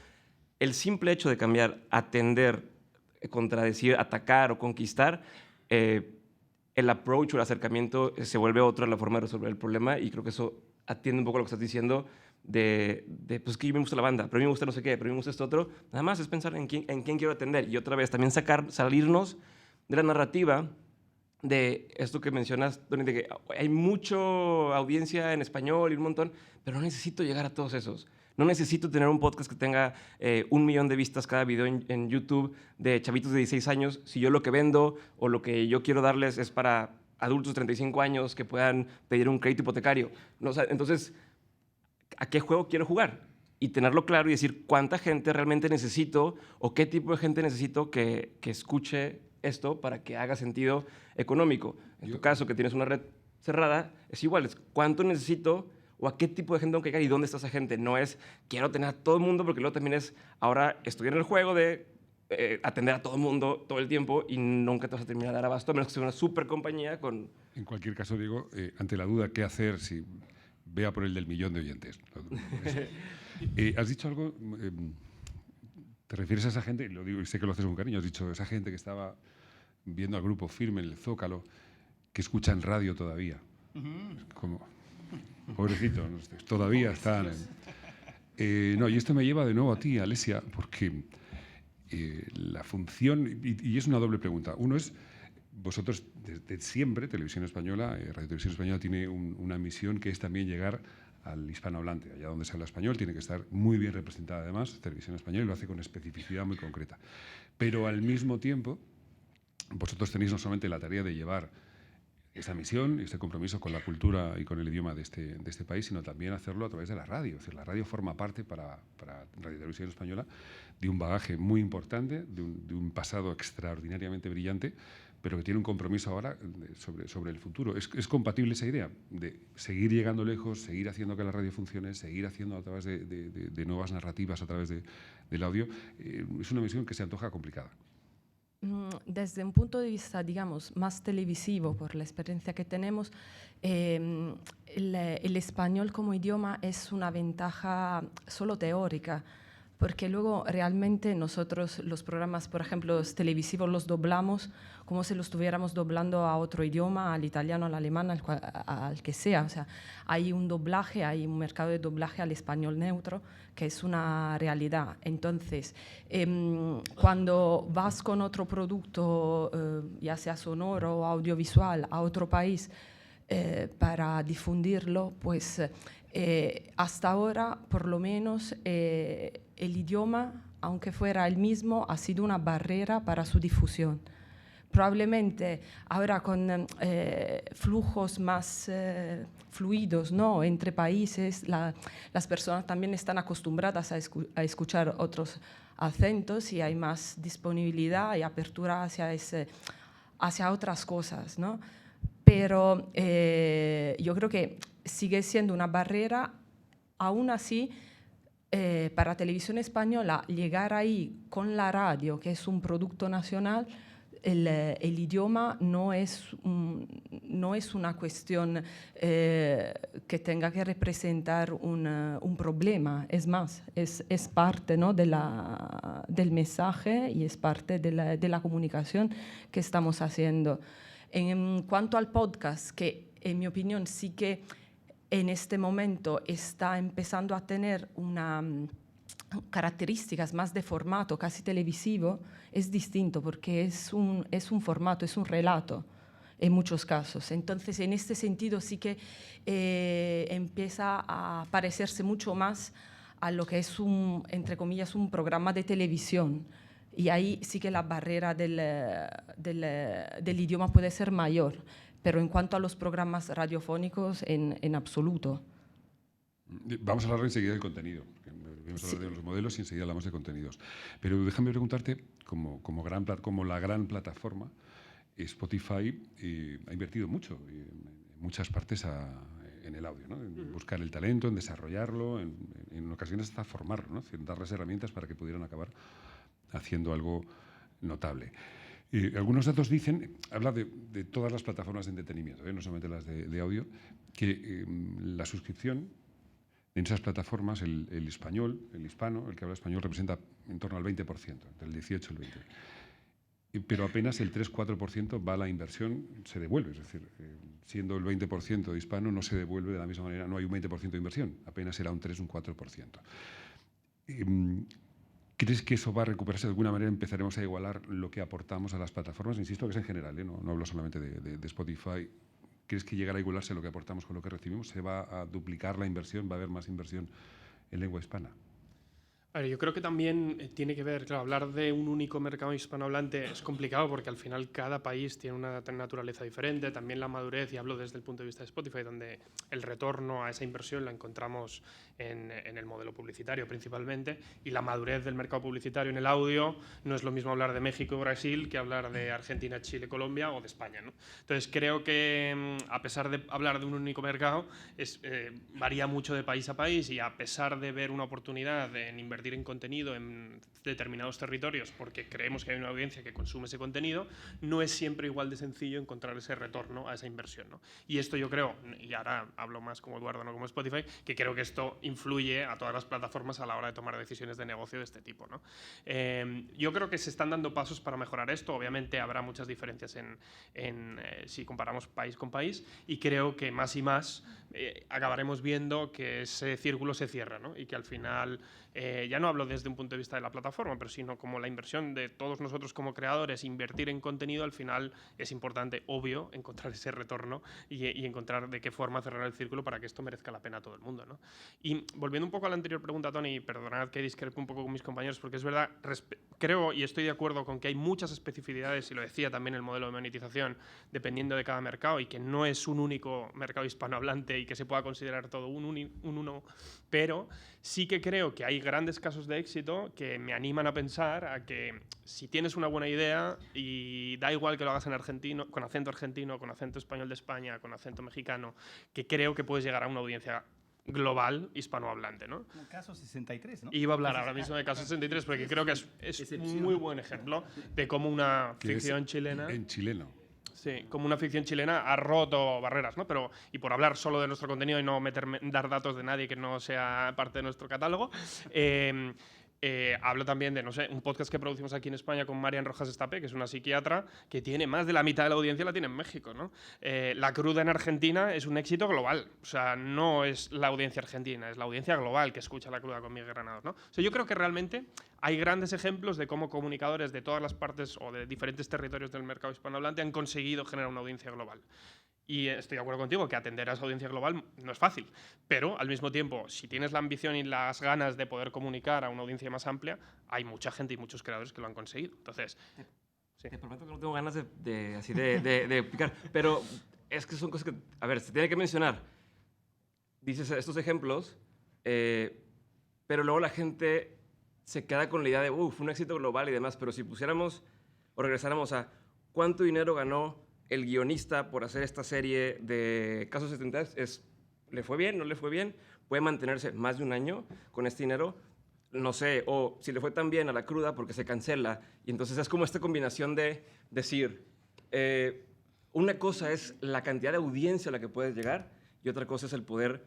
el simple hecho de cambiar, atender, contradecir, atacar o conquistar, el approach o el acercamiento se vuelve otra la forma de resolver el problema, y creo que eso atiende un poco a lo que estás diciendo pues que a mí me gusta la banda, pero a mí me gusta no sé qué, pero a mí me gusta esto otro. Nada más es pensar en quién quiero atender, y otra vez también salirnos de la narrativa de esto que mencionas, Tony, de que hay mucha audiencia en español y un montón, pero no necesito llegar a todos esos. No necesito tener un podcast que tenga 1 millón de vistas cada video en YouTube de chavitos de 16 años. Si yo lo que vendo o lo que yo quiero darles es para adultos de 35 años que puedan pedir un crédito hipotecario. No, o sea, entonces, ¿a qué juego quiero jugar? Y tenerlo claro y decir cuánta gente realmente necesito o qué tipo de gente necesito que escuche esto para que haga sentido económico. En tu caso, que tienes una red cerrada, es igual. Es cuánto necesito o a qué tipo de gente tengo que llegar y dónde está esa gente. No es quiero tener a todo el mundo, porque luego también es ahora estoy en el juego de atender a todo el mundo todo el tiempo y nunca te vas a terminar de dar abasto, a menos que sea una super compañía con... En cualquier caso, Diego, ante la duda, ¿qué hacer si vea por el del 1.000.000 de oyentes? Has dicho algo, te refieres a esa gente, y lo digo y sé que lo haces con cariño, has dicho esa gente que estaba viendo al Grupo Firme en el Zócalo, que escuchan radio todavía. Como, pobrecito, ¿no? Todavía están... no, y esto me lleva de nuevo a ti, Alesia, porque la función, y es una doble pregunta. Uno es, vosotros desde siempre, Televisión Española, Radio Televisión Española tiene una misión que es también llegar al hispanohablante. Allá donde se habla español tiene que estar muy bien representada, además, Televisión Española, y lo hace con especificidad muy concreta. Pero al mismo tiempo, vosotros tenéis no solamente la tarea de llevar esta misión, este compromiso con la cultura y con el idioma de este país, sino también hacerlo a través de la radio. Es decir, la radio forma parte para Radio Televisión Española de un bagaje muy importante, de un pasado extraordinariamente brillante, pero que tiene un compromiso ahora sobre el futuro. ¿Es compatible esa idea de seguir llegando lejos, seguir haciendo que la radio funcione, seguir haciendo a través de nuevas narrativas, a través del audio? Es una misión que se antoja complicada. Desde un punto de vista, digamos, más televisivo, por la experiencia que tenemos, el español como idioma es una ventaja solo teórica, porque luego realmente nosotros los programas, por ejemplo, los televisivos, los doblamos como si los estuviéramos doblando a otro idioma, al italiano, al alemán, al que sea. O sea, hay un doblaje, hay un mercado de doblaje al español neutro, que es una realidad. Entonces, cuando vas con otro producto, ya sea sonoro o audiovisual, a otro país para difundirlo, pues hasta ahora, por lo menos, el idioma, aunque fuera el mismo, ha sido una barrera para su difusión. Probablemente ahora con flujos más fluidos, ¿no?, entre países, las personas también están acostumbradas a escuchar otros acentos y hay más disponibilidad y apertura hacia otras cosas, ¿no? Pero yo creo que sigue siendo una barrera. Aún así, para Televisión Española, llegar ahí con la radio, que es un producto nacional, el idioma no es una cuestión que tenga que representar un problema, es más, es parte, ¿no?, del mensaje y es parte de la comunicación que estamos haciendo. En cuanto al podcast, que en mi opinión sí que en este momento está empezando a tener características más de formato casi televisivo, es distinto porque es un formato, es un relato en muchos casos. Entonces, en este sentido sí que empieza a parecerse mucho más a lo que es entre comillas, un programa de televisión. Y ahí sí que la barrera del idioma puede ser mayor, pero en cuanto a los programas radiofónicos, en absoluto. Vamos a hablar enseguida del contenido. Vamos a hablar de los modelos y enseguida hablamos de contenidos. Pero déjame preguntarte, como la gran plataforma, Spotify ha invertido mucho en muchas partes en el audio, ¿no? En buscar el talento, en desarrollarlo, en ocasiones hasta formarlo, ¿no? Darles herramientas para que pudieran acabar haciendo algo notable. Algunos datos habla de todas las plataformas de entretenimiento, no solamente las de audio, que la suscripción en esas plataformas, el hispano, el que habla español, representa en torno al 20%, del 18 al 20%. Pero apenas el 3-4% va a la inversión, se devuelve. Es decir, siendo el 20% de hispano, no se devuelve de la misma manera, no hay un 20% de inversión, apenas será un 3, un 4%. ¿Crees que eso va a recuperarse de alguna manera? ¿Empezaremos a igualar lo que aportamos a las plataformas? Insisto que es en general, no hablo solamente de Spotify. ¿Crees que llegará a igualarse lo que aportamos con lo que recibimos? ¿Se va a duplicar la inversión? ¿Va a haber más inversión en lengua hispana? A ver, yo creo que también tiene que ver, claro, hablar de un único mercado hispanohablante es complicado porque al final cada país tiene una naturaleza diferente, también la madurez, y hablo desde el punto de vista de Spotify, donde el retorno a esa inversión la encontramos en el modelo publicitario principalmente, y la madurez del mercado publicitario en el audio no es lo mismo hablar de México y Brasil que hablar de Argentina, Chile, Colombia o de España, ¿no? Entonces creo que a pesar de hablar de un único mercado, varía mucho de país a país, y a pesar de ver una oportunidad en invertir en contenido en determinados territorios porque creemos que hay una audiencia que consume ese contenido, no es siempre igual de sencillo encontrar ese retorno a esa inversión, ¿no? Y esto yo creo, y ahora hablo más como Eduardo, no como Spotify, que creo que esto influye a todas las plataformas a la hora de tomar decisiones de negocio de este tipo, ¿no? Yo creo que se están dando pasos para mejorar esto. Obviamente habrá muchas diferencias si comparamos país con país, y creo que más y más acabaremos viendo que ese círculo se cierra, ¿no? Y que al final, ya no hablo desde un punto de vista de la plataforma, pero sino como la inversión de todos nosotros como creadores, invertir en contenido, al final es importante, obvio, encontrar ese retorno y encontrar de qué forma cerrar el círculo para que esto merezca la pena a todo el mundo, ¿no? Y volviendo un poco a la anterior pregunta, Tony, perdonad que discrepe un poco con mis compañeros, porque es verdad, creo y estoy de acuerdo con que hay muchas especificidades, y lo decía también el modelo de monetización, dependiendo de cada mercado, y que no es un único mercado hispanohablante y que se pueda considerar todo un uno, pero sí que creo que hay grandes casos de éxito que me animan a pensar a que si tienes una buena idea, y da igual que lo hagas en argentino, con acento español de España, con acento mexicano, que creo que puedes llegar a una audiencia global hispanohablante, ¿no? El caso 63, ¿no? Iba a hablar ahora mismo de Caso 63 porque creo que es un muy buen ejemplo de cómo una ficción chilena... En chileno. Sí, como una ficción chilena ha roto barreras, ¿no? Pero, y por hablar solo de nuestro contenido y no dar datos de nadie que no sea parte de nuestro catálogo, hablo también de, no sé, un podcast que producimos aquí en España con Marian Rojas Estapé, que es una psiquiatra que tiene más de la mitad de la audiencia la tiene en México, ¿no? La Cruda en Argentina es un éxito global. O sea, no es la audiencia argentina, es la audiencia global que escucha La Cruda con Miguel Granados, ¿no? O sea, yo creo que realmente hay grandes ejemplos de cómo comunicadores de todas las partes o de diferentes territorios del mercado hispanohablante han conseguido generar una audiencia global. Y estoy de acuerdo contigo que atender a esa audiencia global no es fácil, pero al mismo tiempo, si tienes la ambición y las ganas de poder comunicar a una audiencia más amplia, hay mucha gente y muchos creadores que lo han conseguido. Entonces, sí. Te prometo que no tengo ganas de picar, pero es que son cosas que, a ver, se tiene que mencionar. Dices estos ejemplos, pero luego la gente se queda con la idea de, fue un éxito global y demás, pero si pusiéramos o regresáramos a cuánto dinero ganó el guionista por hacer esta serie de Caso 73, ¿le fue bien? ¿No le fue bien? ¿Puede mantenerse más de un año con este dinero? no sé, o si le fue tan bien a La Cruda porque se cancela. Y entonces es como esta combinación de decir, una cosa es la cantidad de audiencia a la que puedes llegar y otra cosa es el poder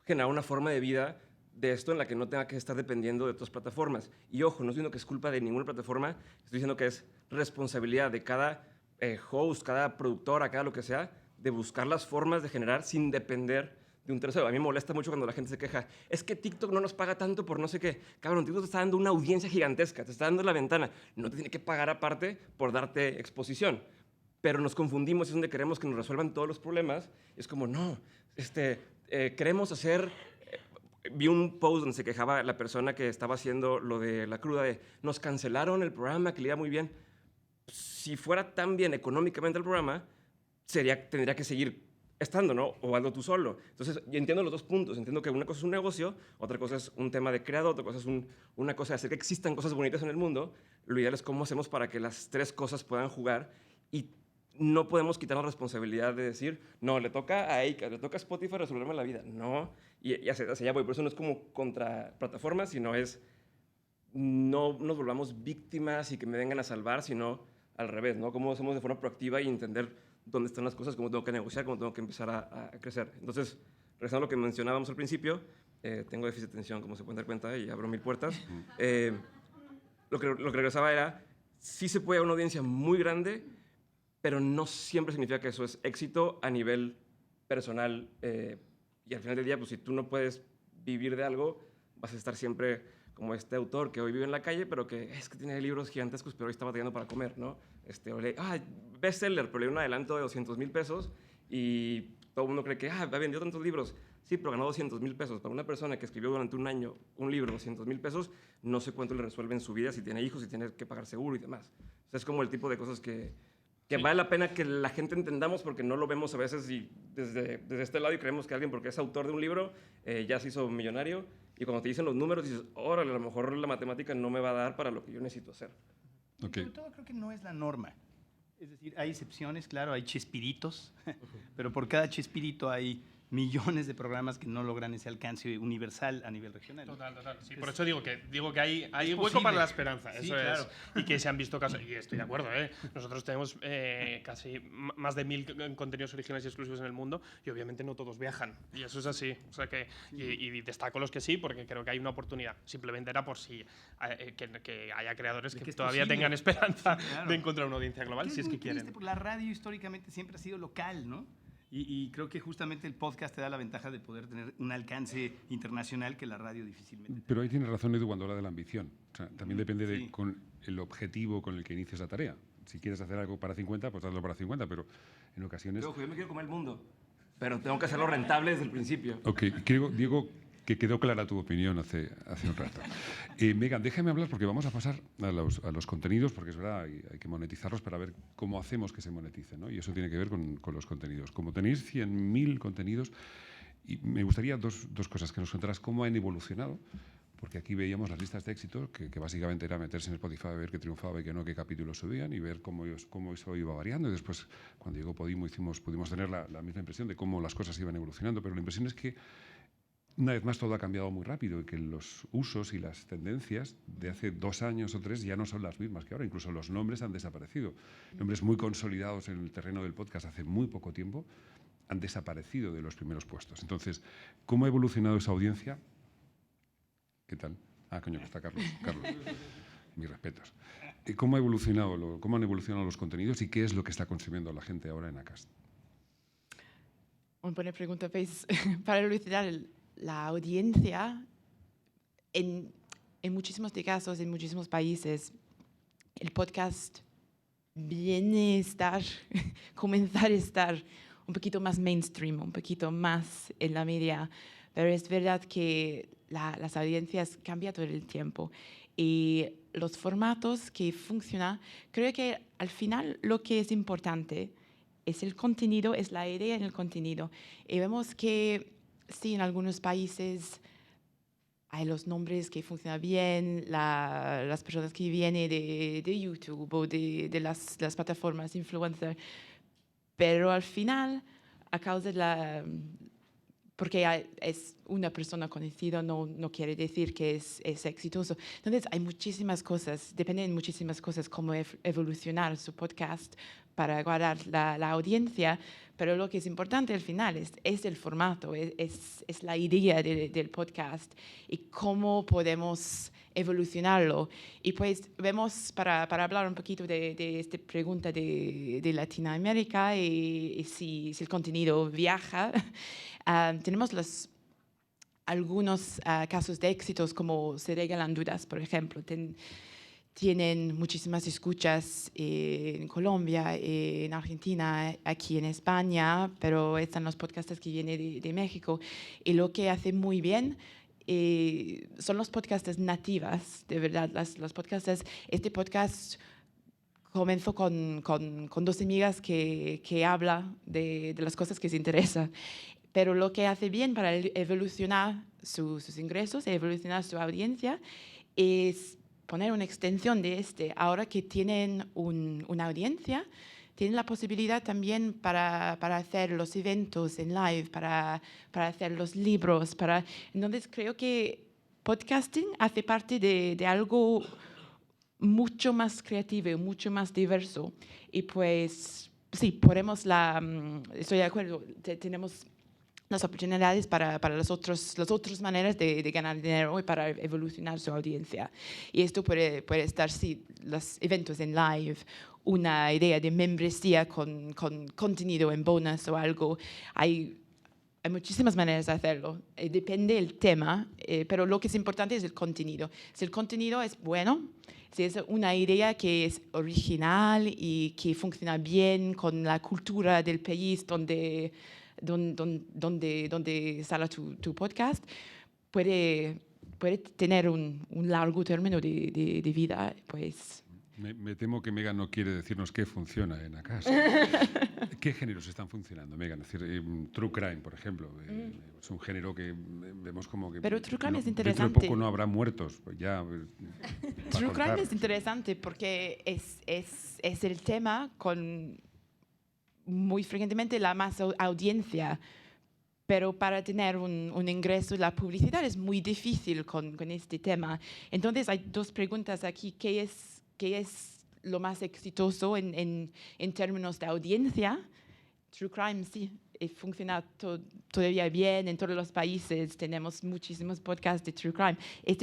generar una forma de vida de esto en la que no tenga que estar dependiendo de otras plataformas. Y ojo, no estoy diciendo que es culpa de ninguna plataforma, estoy diciendo que es responsabilidad de cada host, cada productora, cada lo que sea, de buscar las formas de generar sin depender de un tercero. A mí me molesta mucho cuando la gente se queja, es que TikTok no nos paga tanto por no sé qué. Cabrón, TikTok te está dando una audiencia gigantesca, te está dando la ventana, no te tiene que pagar aparte por darte exposición. Pero nos confundimos, es donde queremos que nos resuelvan todos los problemas. Es como, no, queremos hacer... Vi un post donde se quejaba la persona que estaba haciendo lo de La Cruda de, nos cancelaron el programa, que le iba muy bien. Si fuera tan bien económicamente el programa, tendría que seguir estando, ¿no? O hazlo tú solo. Entonces, yo entiendo los dos puntos. Entiendo que una cosa es un negocio, otra cosa es un tema de creador, otra cosa es una cosa de hacer que existan cosas bonitas en el mundo. Lo ideal es cómo hacemos para que las tres cosas puedan jugar y no podemos quitarnos responsabilidad de decir, no, le toca a Acast, le toca a Spotify resolverme la vida. No, y hacia allá voy. Por eso no es como contra plataformas, sino es no nos volvamos víctimas y que me vengan a salvar, sino al revés, ¿no? Cómo hacemos de forma proactiva y entender dónde están las cosas, cómo tengo que negociar, cómo tengo que empezar a crecer. Entonces, regresando a lo que mencionábamos al principio, tengo déficit de atención, como se pueden dar cuenta, y abro 1000 puertas. Lo que regresaba era, sí se puede a una audiencia muy grande, pero no siempre significa que eso es éxito a nivel personal. Y al final del día, pues si tú no puedes vivir de algo, vas a estar siempre como este autor que hoy vive en la calle, pero que es que tiene libros gigantescos, pero hoy está batallando para comer, ¿no? Bestseller, pero le dio un adelanto de 200,000 pesos y todo el mundo cree que ha vendido tantos libros. Sí, pero ganó 200,000 pesos. Para una persona que escribió durante un año un libro, 200,000 pesos, no sé cuánto le resuelve en su vida, si tiene hijos, si tiene que pagar seguro y demás. O sea, es como el tipo de cosas que vale la pena que la gente entendamos porque no lo vemos a veces y desde este lado y creemos que alguien porque es autor de un libro ya se hizo millonario y cuando te dicen los números dices, órale, a lo mejor la matemática no me va a dar para lo que yo necesito hacer. Okay. Sobre todo creo que no es la norma. Es decir, hay excepciones, claro, hay chespiritos, pero por cada chespirito hay millones de programas que no logran ese alcance universal a nivel regional. Total. Sí, por eso digo que hay hueco para la esperanza. Sí, eso claro. Y que se han visto casos, y estoy de acuerdo, nosotros tenemos casi más de 1000 contenidos originales y exclusivos en el mundo y obviamente no todos viajan. Y eso es así. O sea que, y destaco los que sí, porque creo que hay una oportunidad. Simplemente era por si que haya creadores que todavía tengan esperanza de encontrar una audiencia global, si es que quieren. Porque la radio históricamente siempre ha sido local, ¿no? Y creo que justamente el podcast te da la ventaja de poder tener un alcance internacional que la radio difícilmente. Pero ahí tienes razón, Edu, cuando habla de la ambición. O sea, también depende de con el objetivo con el que inicies la tarea. Si quieres hacer algo para 50, pues hazlo para 50, pero en ocasiones... Yo me quiero comer el mundo, pero tengo que hacerlo rentable desde el principio. Ok, creo, Diego, que quedó clara tu opinión hace un rato. Megan, déjame hablar porque vamos a pasar a los contenidos, porque es verdad, hay que monetizarlos para ver cómo hacemos que se moneticen, ¿no? Y eso tiene que ver con los contenidos. Como tenéis 100.000 contenidos, y me gustaría dos cosas, que nos contaras cómo han evolucionado, porque aquí veíamos las listas de éxito, que básicamente era meterse en Spotify, ver qué triunfaba y qué no, qué capítulos subían, y ver cómo eso iba variando. Y después, cuando llegó Podimo, pudimos tener la misma impresión de cómo las cosas iban evolucionando, pero la impresión es que una vez más, todo ha cambiado muy rápido y que los usos y las tendencias de hace 2 años o 3 ya no son las mismas que ahora. Incluso los nombres han desaparecido. Nombres muy consolidados en el terreno del podcast hace muy poco tiempo han desaparecido de los primeros puestos. Entonces, ¿cómo ha evolucionado esa audiencia? ¿Qué tal? Coño, que está Carlos. Mis respetos. ¿Cómo han evolucionado los contenidos y qué es lo que está consumiendo la gente ahora en Acast? Una buena pregunta, pues, para elucidar la audiencia, en muchísimos de casos, en muchísimos países, el podcast viene a estar, comenzar a estar un poquito más mainstream, un poquito más en la media, pero es verdad que las audiencias cambian todo el tiempo y los formatos que funcionan, creo que al final lo que es importante es el contenido, es la idea en el contenido. Y vemos que sí, en algunos países hay los nombres que funcionan bien, las personas que vienen de YouTube o de las plataformas influencer, pero al final, a causa de porque es una persona conocida no quiere decir que es exitoso. Entonces hay muchísimas cosas, dependen de muchísimas cosas cómo evolucionar su podcast para guardar la audiencia, pero lo que es importante al final es el formato, es la idea del podcast y cómo podemos evolucionarlo. Y pues vemos, para hablar un poquito de esta pregunta de Latinoamérica y si el contenido viaja, tenemos algunos casos de éxitos como Se Regalan Dudas, por ejemplo. Tienen muchísimas escuchas en Colombia, en Argentina, aquí en España, pero están los podcasts que vienen de México. Y lo que hace muy bien son los podcasts nativas, de verdad. Los podcasts, este podcast comenzó con dos amigas que hablan de las cosas que se interesan. Pero lo que hace bien para evolucionar sus ingresos, evolucionar su audiencia, es poner una extensión de ahora que tienen una audiencia, tienen la posibilidad también para hacer los eventos en live, para hacer los libros. Entonces creo que podcasting hace parte de algo mucho más creativo y mucho más diverso. Y pues sí, estoy de acuerdo, tenemos las oportunidades para las otras maneras de ganar dinero y para evolucionar su audiencia. Y esto puede estar, sí, los eventos en live, una idea de membresía con contenido en bonus o algo. Hay muchísimas maneras de hacerlo. Depende del tema, pero lo que es importante es el contenido. Si el contenido es bueno, si es una idea que es original y que funciona bien con la cultura del país donde sale tu podcast, puede tener un largo término de vida. Pues. Me temo que Megan no quiere decirnos qué funciona en la casa. ¿Qué géneros están funcionando, Megan? Es decir, True Crime, por ejemplo. Es un género que vemos como que... Pero True Crime es dentro interesante. de poco no habrá muertos. Pues ya, True Crime es interesante porque es el tema con muy frecuentemente la más audiencia, pero para tener un ingreso, la publicidad es muy difícil con este tema. Entonces hay dos preguntas aquí. ¿Qué es lo más exitoso en términos de audiencia? True Crime sí, funciona todavía bien en todos los países. Tenemos muchísimos podcasts de True Crime.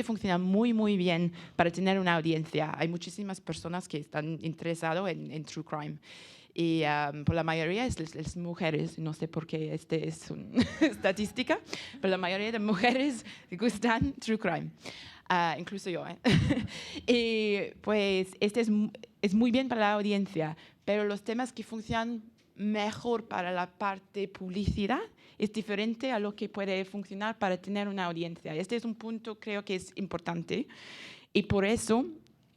Funciona muy, muy bien para tener una audiencia. Hay muchísimas personas que están interesadas en True Crime. Y por la mayoría es mujeres, no sé por qué es una estadística, pero la mayoría de mujeres gustan True Crime, incluso yo. Y pues es muy bien para la audiencia, pero los temas que funcionan mejor para la parte publicidad es diferente a lo que puede funcionar para tener una audiencia. Este es un punto creo que es importante y por eso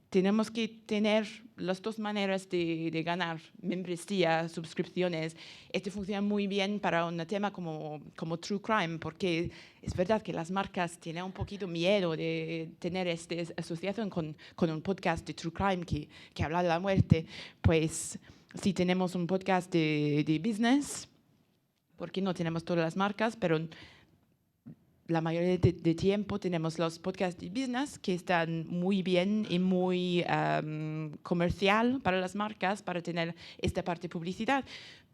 tenemos que tener las dos maneras de ganar membresía, suscripciones. Funciona muy bien para un tema como True Crime, porque es verdad que las marcas tienen un poquito miedo de tener esta asociación con un podcast de True Crime que habla de la muerte. Pues si tenemos un podcast de business, porque no tenemos todas las marcas, pero la mayoría de tiempo tenemos los podcasts de business que están muy bien y muy comercial para las marcas, para tener esta parte de publicidad,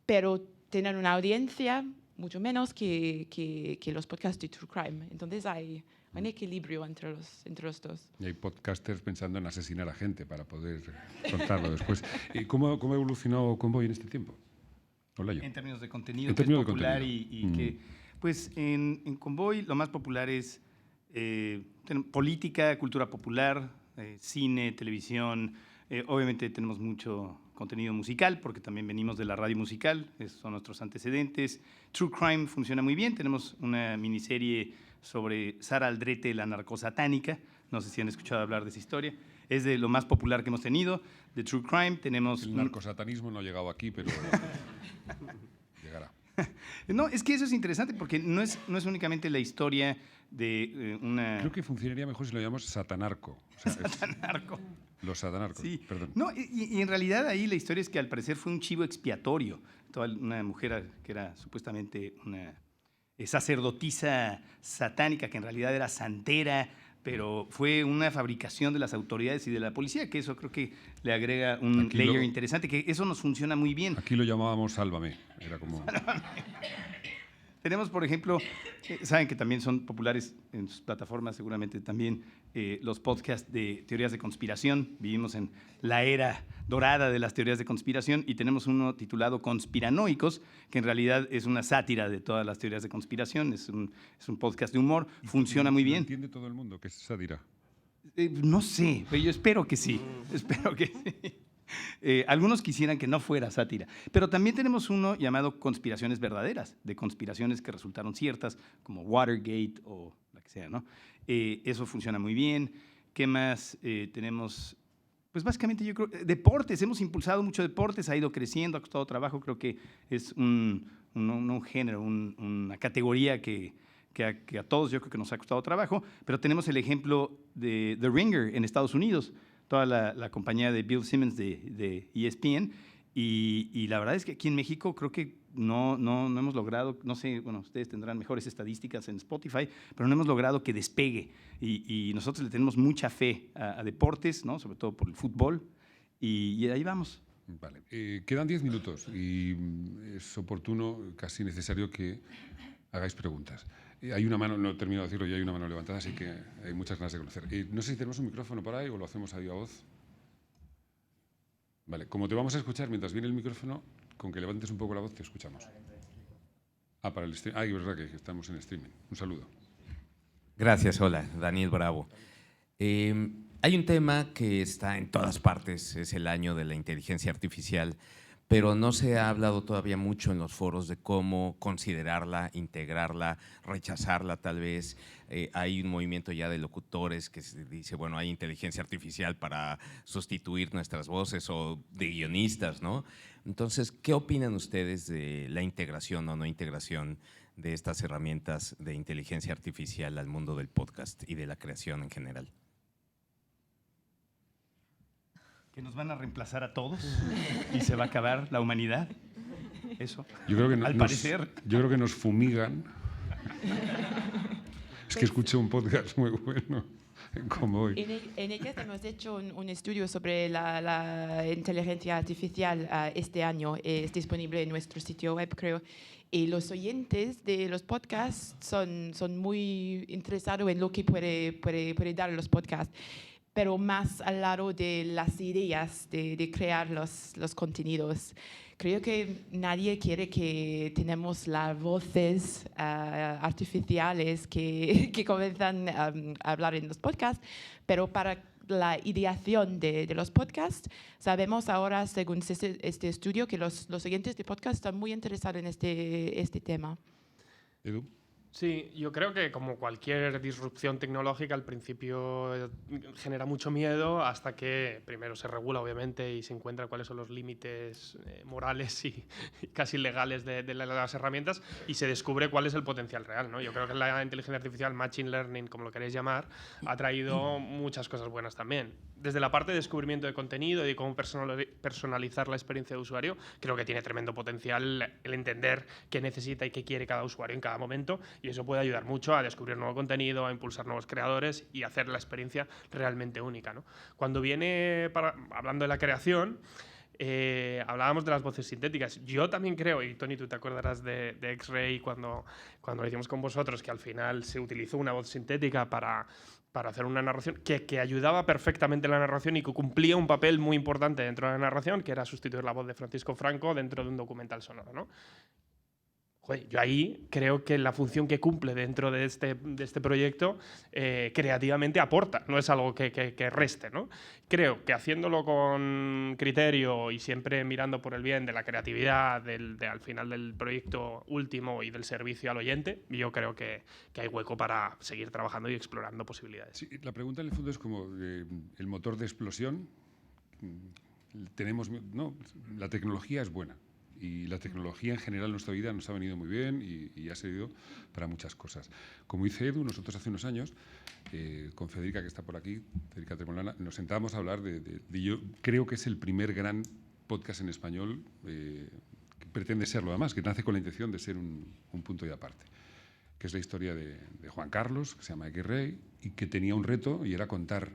pero tener una audiencia mucho menos que los podcasts de True Crime. Entonces hay un equilibrio entre los dos. Y hay podcasters pensando en asesinar a gente para poder contarlo después. ¿Y cómo evolucionó Convoy en este tiempo? Olayo. En términos de contenido, En que es términos de popular contenido. y que... Pues en Convoy lo más popular es política, cultura popular, cine, televisión. Obviamente tenemos mucho contenido musical porque también venimos de la radio musical, esos son nuestros antecedentes. True Crime funciona muy bien, tenemos una miniserie sobre Sara Aldrete, la narcosatánica. No sé si han escuchado hablar de esa historia. Es de lo más popular que hemos tenido, de True Crime. Tenemos El narcosatanismo no ha llegado aquí, pero llegará. No, es que eso es interesante porque no es únicamente la historia de una... Creo que funcionaría mejor si lo llamamos satanarco. O sea, Satanarco. Los satanarcos, Sí. perdón. No, y en realidad ahí la historia es que al parecer fue un chivo expiatorio. Una mujer que era supuestamente una sacerdotisa satánica, que en realidad era santera, pero fue una fabricación de las autoridades y de la policía, que eso creo que le agrega un layer interesante, que eso nos funciona muy bien. Aquí lo llamábamos Sálvame, era como... Tenemos, por ejemplo, saben que también son populares en sus plataformas, seguramente también los podcasts de teorías de conspiración. Vivimos en la era dorada de las teorías de conspiración y tenemos uno titulado Conspiranoicos, que en realidad es una sátira de todas las teorías de conspiración. Es un podcast de humor, funciona muy bien. ¿Entiende todo el mundo que es sátira? No sé, pero yo espero que sí. Espero que sí. Algunos quisieran que no fuera sátira, pero también tenemos uno llamado Conspiraciones Verdaderas, de conspiraciones que resultaron ciertas, como Watergate o la que sea, ¿no? Eso funciona muy bien. ¿Qué más tenemos? Pues básicamente yo creo, deportes, hemos impulsado mucho deportes, ha ido creciendo, ha costado trabajo, creo que es un género, una categoría que a todos yo creo que nos ha costado trabajo, pero tenemos el ejemplo de The Ringer en Estados Unidos, toda la compañía de Bill Simmons de ESPN, y la verdad es que aquí en México creo que no hemos logrado, no sé, bueno, ustedes tendrán mejores estadísticas en Spotify, pero no hemos logrado que despegue, y nosotros le tenemos mucha fe a deportes, ¿no? Sobre todo por el fútbol, y ahí vamos. Vale, quedan 10 minutos y es oportuno, casi necesario que hagáis preguntas. Hay una mano, no he terminado de decirlo, y hay una mano levantada, así que hay muchas ganas de conocer. No sé si tenemos un micrófono por ahí o lo hacemos a viva voz. Vale, como te vamos a escuchar mientras viene el micrófono, con que levantes un poco la voz te escuchamos. Para el stream. Es verdad que estamos en streaming. Un saludo. Gracias, hola, Daniel Bravo. Hay un tema que está en todas partes, es el año de la inteligencia artificial, pero no se ha hablado todavía mucho en los foros de cómo considerarla, integrarla, rechazarla tal vez. Hay un movimiento ya de locutores que se dice, bueno, hay inteligencia artificial para sustituir nuestras voces, o de guionistas, ¿no? Entonces, ¿qué opinan ustedes de la integración o no integración de estas herramientas de inteligencia artificial al mundo del podcast y de la creación en general? ¿Que nos van a reemplazar a todos y se va a acabar la humanidad? Eso. Yo creo que al parecer. Yo creo que nos fumigan. Es que escuché un podcast muy bueno como hoy. En ECAST hemos hecho un estudio sobre la inteligencia artificial este año. Es disponible en nuestro sitio web, creo. Y los oyentes de los podcasts son muy interesados en lo que puede dar los podcasts, pero más al lado de las ideas de crear los contenidos. Creo que nadie quiere que tenemos las voces artificiales que comienzan a hablar en los podcasts, pero para la ideación de los podcasts, sabemos ahora, según este estudio, que los oyentes de podcast están muy interesados en este tema. Edu. Sí, yo creo que como cualquier disrupción tecnológica, al principio genera mucho miedo hasta que primero se regula, obviamente, y se encuentra cuáles son los límites morales y casi legales de las herramientas, y se descubre cuál es el potencial real, ¿no? Yo creo que la inteligencia artificial, machine learning, como lo queréis llamar, ha traído muchas cosas buenas también. Desde la parte de descubrimiento de contenido y cómo personalizar la experiencia de usuario, creo que tiene tremendo potencial el entender qué necesita y qué quiere cada usuario en cada momento, y eso puede ayudar mucho a descubrir nuevo contenido, a impulsar nuevos creadores y hacer la experiencia realmente única, ¿no? Cuando viene, hablando de la creación, hablábamos de las voces sintéticas. Yo también creo, y Tony, tú te acordarás de X-Ray cuando lo hicimos con vosotros, que al final se utilizó una voz sintética para hacer una narración que ayudaba perfectamente la narración y que cumplía un papel muy importante dentro de la narración, que era sustituir la voz de Francisco Franco dentro de un documental sonoro, ¿no? Yo ahí creo que la función que cumple dentro de este proyecto creativamente aporta, no es algo que reste, ¿no? Creo que haciéndolo con criterio y siempre mirando por el bien de la creatividad al final del proyecto último y del servicio al oyente, yo creo que hay hueco para seguir trabajando y explorando posibilidades. Sí, la pregunta en el fondo es como el motor de explosión. La tecnología es buena. Y la tecnología en general en nuestra vida nos ha venido muy bien y ha servido para muchas cosas. Como dice Edu, nosotros hace unos años, con Federica, que está por aquí, Federica Tremolana, nos sentábamos a hablar yo creo que es el primer gran podcast en español que pretende serlo, además, que nace con la intención de ser un punto y aparte. que es la historia de Juan Carlos, que se llama X-Ray, y que tenía un reto y era contar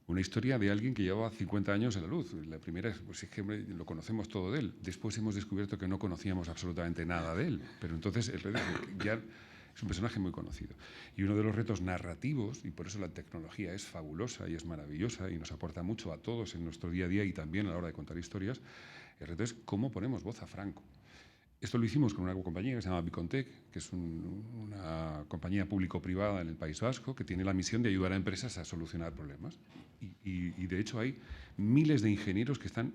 una historia de alguien que llevaba 50 años en la luz. La primera es, pues es que lo conocemos todo de él. Después hemos descubierto que no conocíamos absolutamente nada de él. Pero entonces el reto ya es un personaje muy conocido. Y uno de los retos narrativos, y por eso la tecnología es fabulosa y es maravillosa y nos aporta mucho a todos en nuestro día a día y también a la hora de contar historias, el reto es cómo ponemos voz a Franco. Esto lo hicimos con una compañía que se llama Bicontec, que es una compañía público-privada en el País Vasco que tiene la misión de ayudar a empresas a solucionar problemas. Y de hecho hay miles de ingenieros que están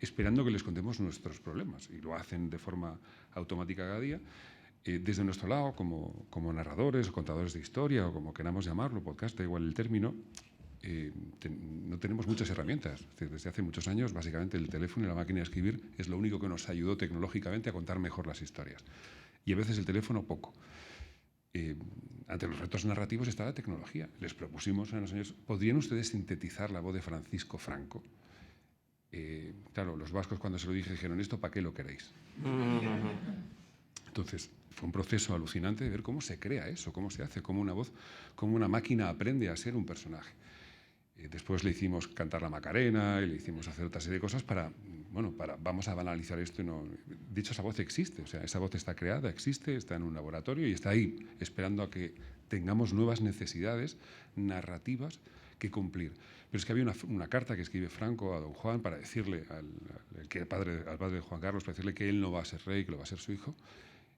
esperando que les contemos nuestros problemas y lo hacen de forma automática cada día. Desde nuestro lado, como narradores o contadores de historia o como queramos llamarlo, podcast, da igual el término, no tenemos muchas herramientas. Desde hace muchos años, básicamente, el teléfono y la máquina de escribir es lo único que nos ayudó tecnológicamente a contar mejor las historias. Y a veces el teléfono poco. Ante los retos narrativos está la tecnología. Les propusimos a los años, ¿podrían ustedes sintetizar la voz de Francisco Franco? Claro, los vascos cuando se lo dije dijeron, ¿esto para qué lo queréis? Entonces, fue un proceso alucinante de ver cómo se crea eso, cómo se hace, cómo una voz, cómo una máquina aprende a ser un personaje. Después le hicimos cantar la Macarena y le hicimos hacer otra serie de cosas vamos a banalizar esto. De hecho, esa voz existe, o sea, esa voz está creada, existe, está en un laboratorio y está ahí, esperando a que tengamos nuevas necesidades narrativas que cumplir. Pero es que había una carta que escribe Franco a don Juan para decirle al padre de Juan Carlos, para decirle que él no va a ser rey, que lo va a ser su hijo,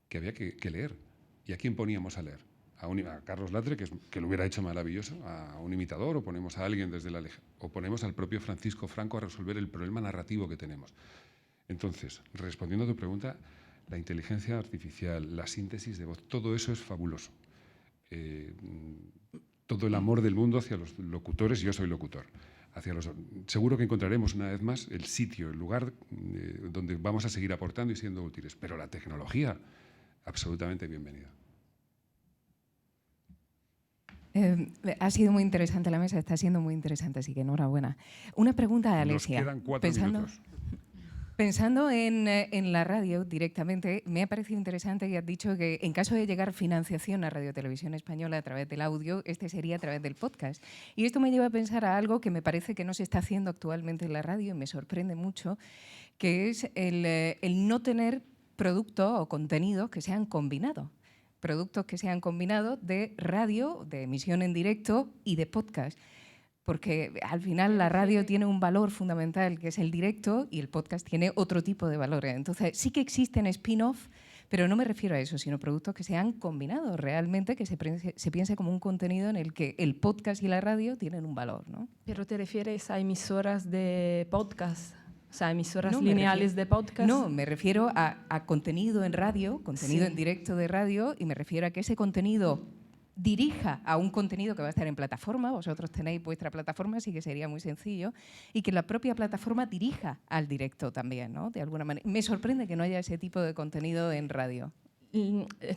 que había que leer. ¿Y a quién poníamos a leer? A Carlos Latre, que lo hubiera hecho maravilloso, a un imitador, o ponemos a alguien desde o ponemos al propio Francisco Franco a resolver el problema narrativo que tenemos. Entonces, respondiendo a tu pregunta, la inteligencia artificial, la síntesis de voz, todo eso es fabuloso. Todo el amor del mundo hacia los locutores, yo soy locutor, seguro que encontraremos una vez más el sitio, el lugar donde vamos a seguir aportando y siendo útiles, pero la tecnología, absolutamente bienvenida. Ha sido muy interesante la mesa, está siendo muy interesante, así que enhorabuena. Una pregunta a Alexia. Nos quedan 4 minutos. Pensando en la radio directamente, me ha parecido interesante que has dicho que en caso de llegar financiación a Radio Televisión Española a través del audio, este sería a través del podcast. Y esto me lleva a pensar a algo que me parece que no se está haciendo actualmente en la radio y me sorprende mucho, que es el no tener productos o contenidos que sean combinados. Productos que sean combinados de radio, de emisión en directo y de podcast. Porque al final la radio tiene un valor fundamental que es el directo y el podcast tiene otro tipo de valores. Entonces sí que existen spin-off, pero no me refiero a eso, sino productos que sean combinados realmente, que se piense como un contenido en el que el podcast y la radio tienen un valor, ¿no? ¿Pero te refieres a emisoras de podcast? O sea, emisoras lineales de podcast. No, me refiero a contenido en radio, contenido en directo de radio, y me refiero a que ese contenido dirija a un contenido que va a estar en plataforma. Vosotros tenéis vuestra plataforma, así que sería muy sencillo, y que la propia plataforma dirija al directo también, ¿no? De alguna manera. Me sorprende que no haya ese tipo de contenido en radio.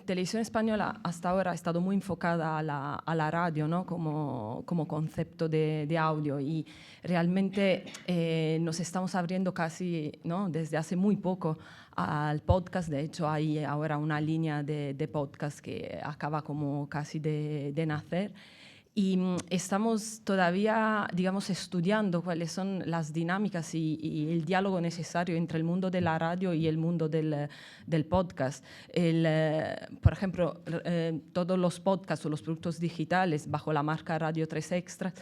Televisión Española hasta ahora ha estado muy enfocada a la radio, ¿no? como concepto de audio, y realmente nos estamos abriendo casi, ¿no? Desde hace muy poco al podcast. De hecho, hay ahora una línea de podcast que acaba como casi de nacer. Y estamos todavía, digamos, estudiando cuáles son las dinámicas y el diálogo necesario entre el mundo de la radio y el mundo del podcast. Por ejemplo, todos los podcasts o los productos digitales bajo la marca Radio 3 Extra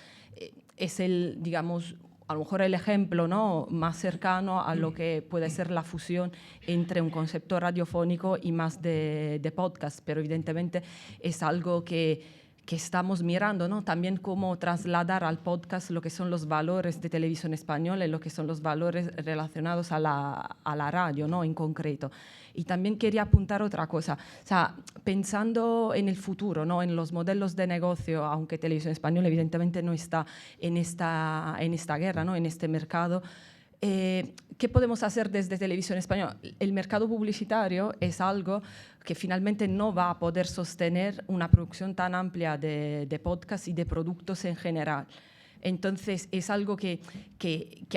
es digamos, a lo mejor el ejemplo, ¿no?, más cercano a lo que puede ser la fusión entre un concepto radiofónico y más de podcast, pero evidentemente es algo que estamos mirando, ¿no? También cómo trasladar al podcast lo que son los valores de Televisión Española y lo que son los valores relacionados a la radio, ¿no?, en concreto. Y también quería apuntar otra cosa. O sea, pensando en el futuro, ¿no?, en los modelos de negocio, aunque Televisión Española evidentemente no está en esta guerra, ¿no?, en este mercado, ¿qué podemos hacer desde Televisión Española? El mercado publicitario es algo que finalmente no va a poder sostener una producción tan amplia de podcasts y de productos en general. Entonces es algo que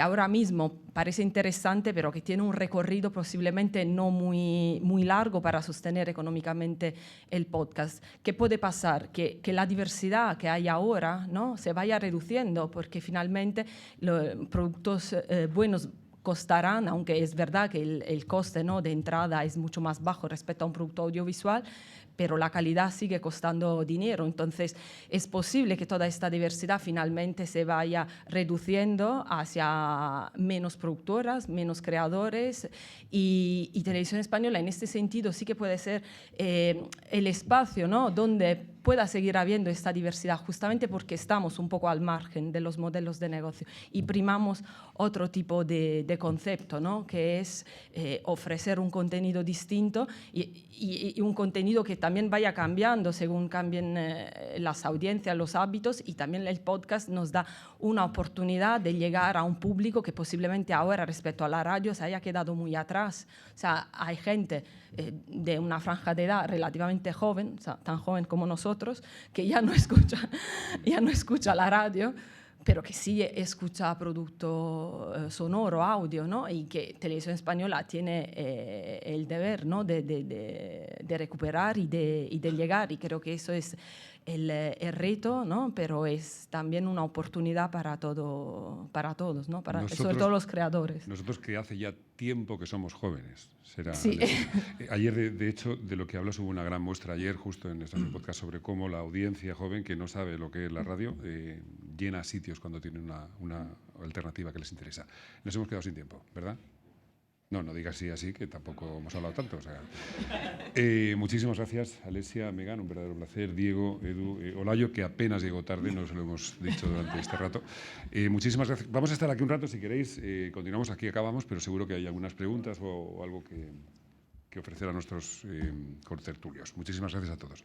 ahora mismo parece interesante, pero que tiene un recorrido posiblemente no muy, muy largo para sostener económicamente el podcast. ¿Qué puede pasar? Que la diversidad que hay ahora, ¿no?, se vaya reduciendo, porque finalmente los productos buenos costarán, aunque es verdad que el coste, ¿no?, de entrada es mucho más bajo respecto a un producto audiovisual, pero la calidad sigue costando dinero. Entonces, es posible que toda esta diversidad finalmente se vaya reduciendo hacia menos productoras, menos creadores, y Televisión Española en este sentido sí que puede ser el espacio, ¿no?, donde pueda seguir habiendo esta diversidad, justamente porque estamos un poco al margen de los modelos de negocio y primamos otro tipo de concepto, ¿no?, que es ofrecer un contenido distinto y un contenido que también vaya cambiando según cambien las audiencias, los hábitos, y también el podcast nos da una oportunidad de llegar a un público que posiblemente ahora respecto a la radio se haya quedado muy atrás. O sea, hay gente de una franja de edad relativamente joven, o sea, tan joven como nosotros, que ya no escucha la radio, pero que sí escucha producto sonoro, audio, ¿no? Y que Televisión Española tiene el deber, ¿no?, de recuperar y de llegar, y creo que eso es el reto, ¿no?, pero es también una oportunidad para todos, ¿no?, sobre todo los creadores. Nosotros, que hace ya tiempo que somos jóvenes. Sí. Ayer, de hecho, de lo que hablas, hubo una gran muestra ayer, justo en este podcast, sobre cómo la audiencia joven, que no sabe lo que es la radio, llena sitios cuando tiene una alternativa que les interesa. Nos hemos quedado sin tiempo, ¿verdad? No digas así, que tampoco hemos hablado tanto. O sea. Muchísimas gracias, Alessia, Megan, un verdadero placer. Diego, Edu, Olayo, que apenas llegó tarde, no se lo hemos dicho durante este rato. Muchísimas gracias. Vamos a estar aquí un rato, si queréis. Continuamos aquí, acabamos, pero seguro que hay algunas preguntas o algo que ofrecer a nuestros contertulios. Muchísimas gracias a todos.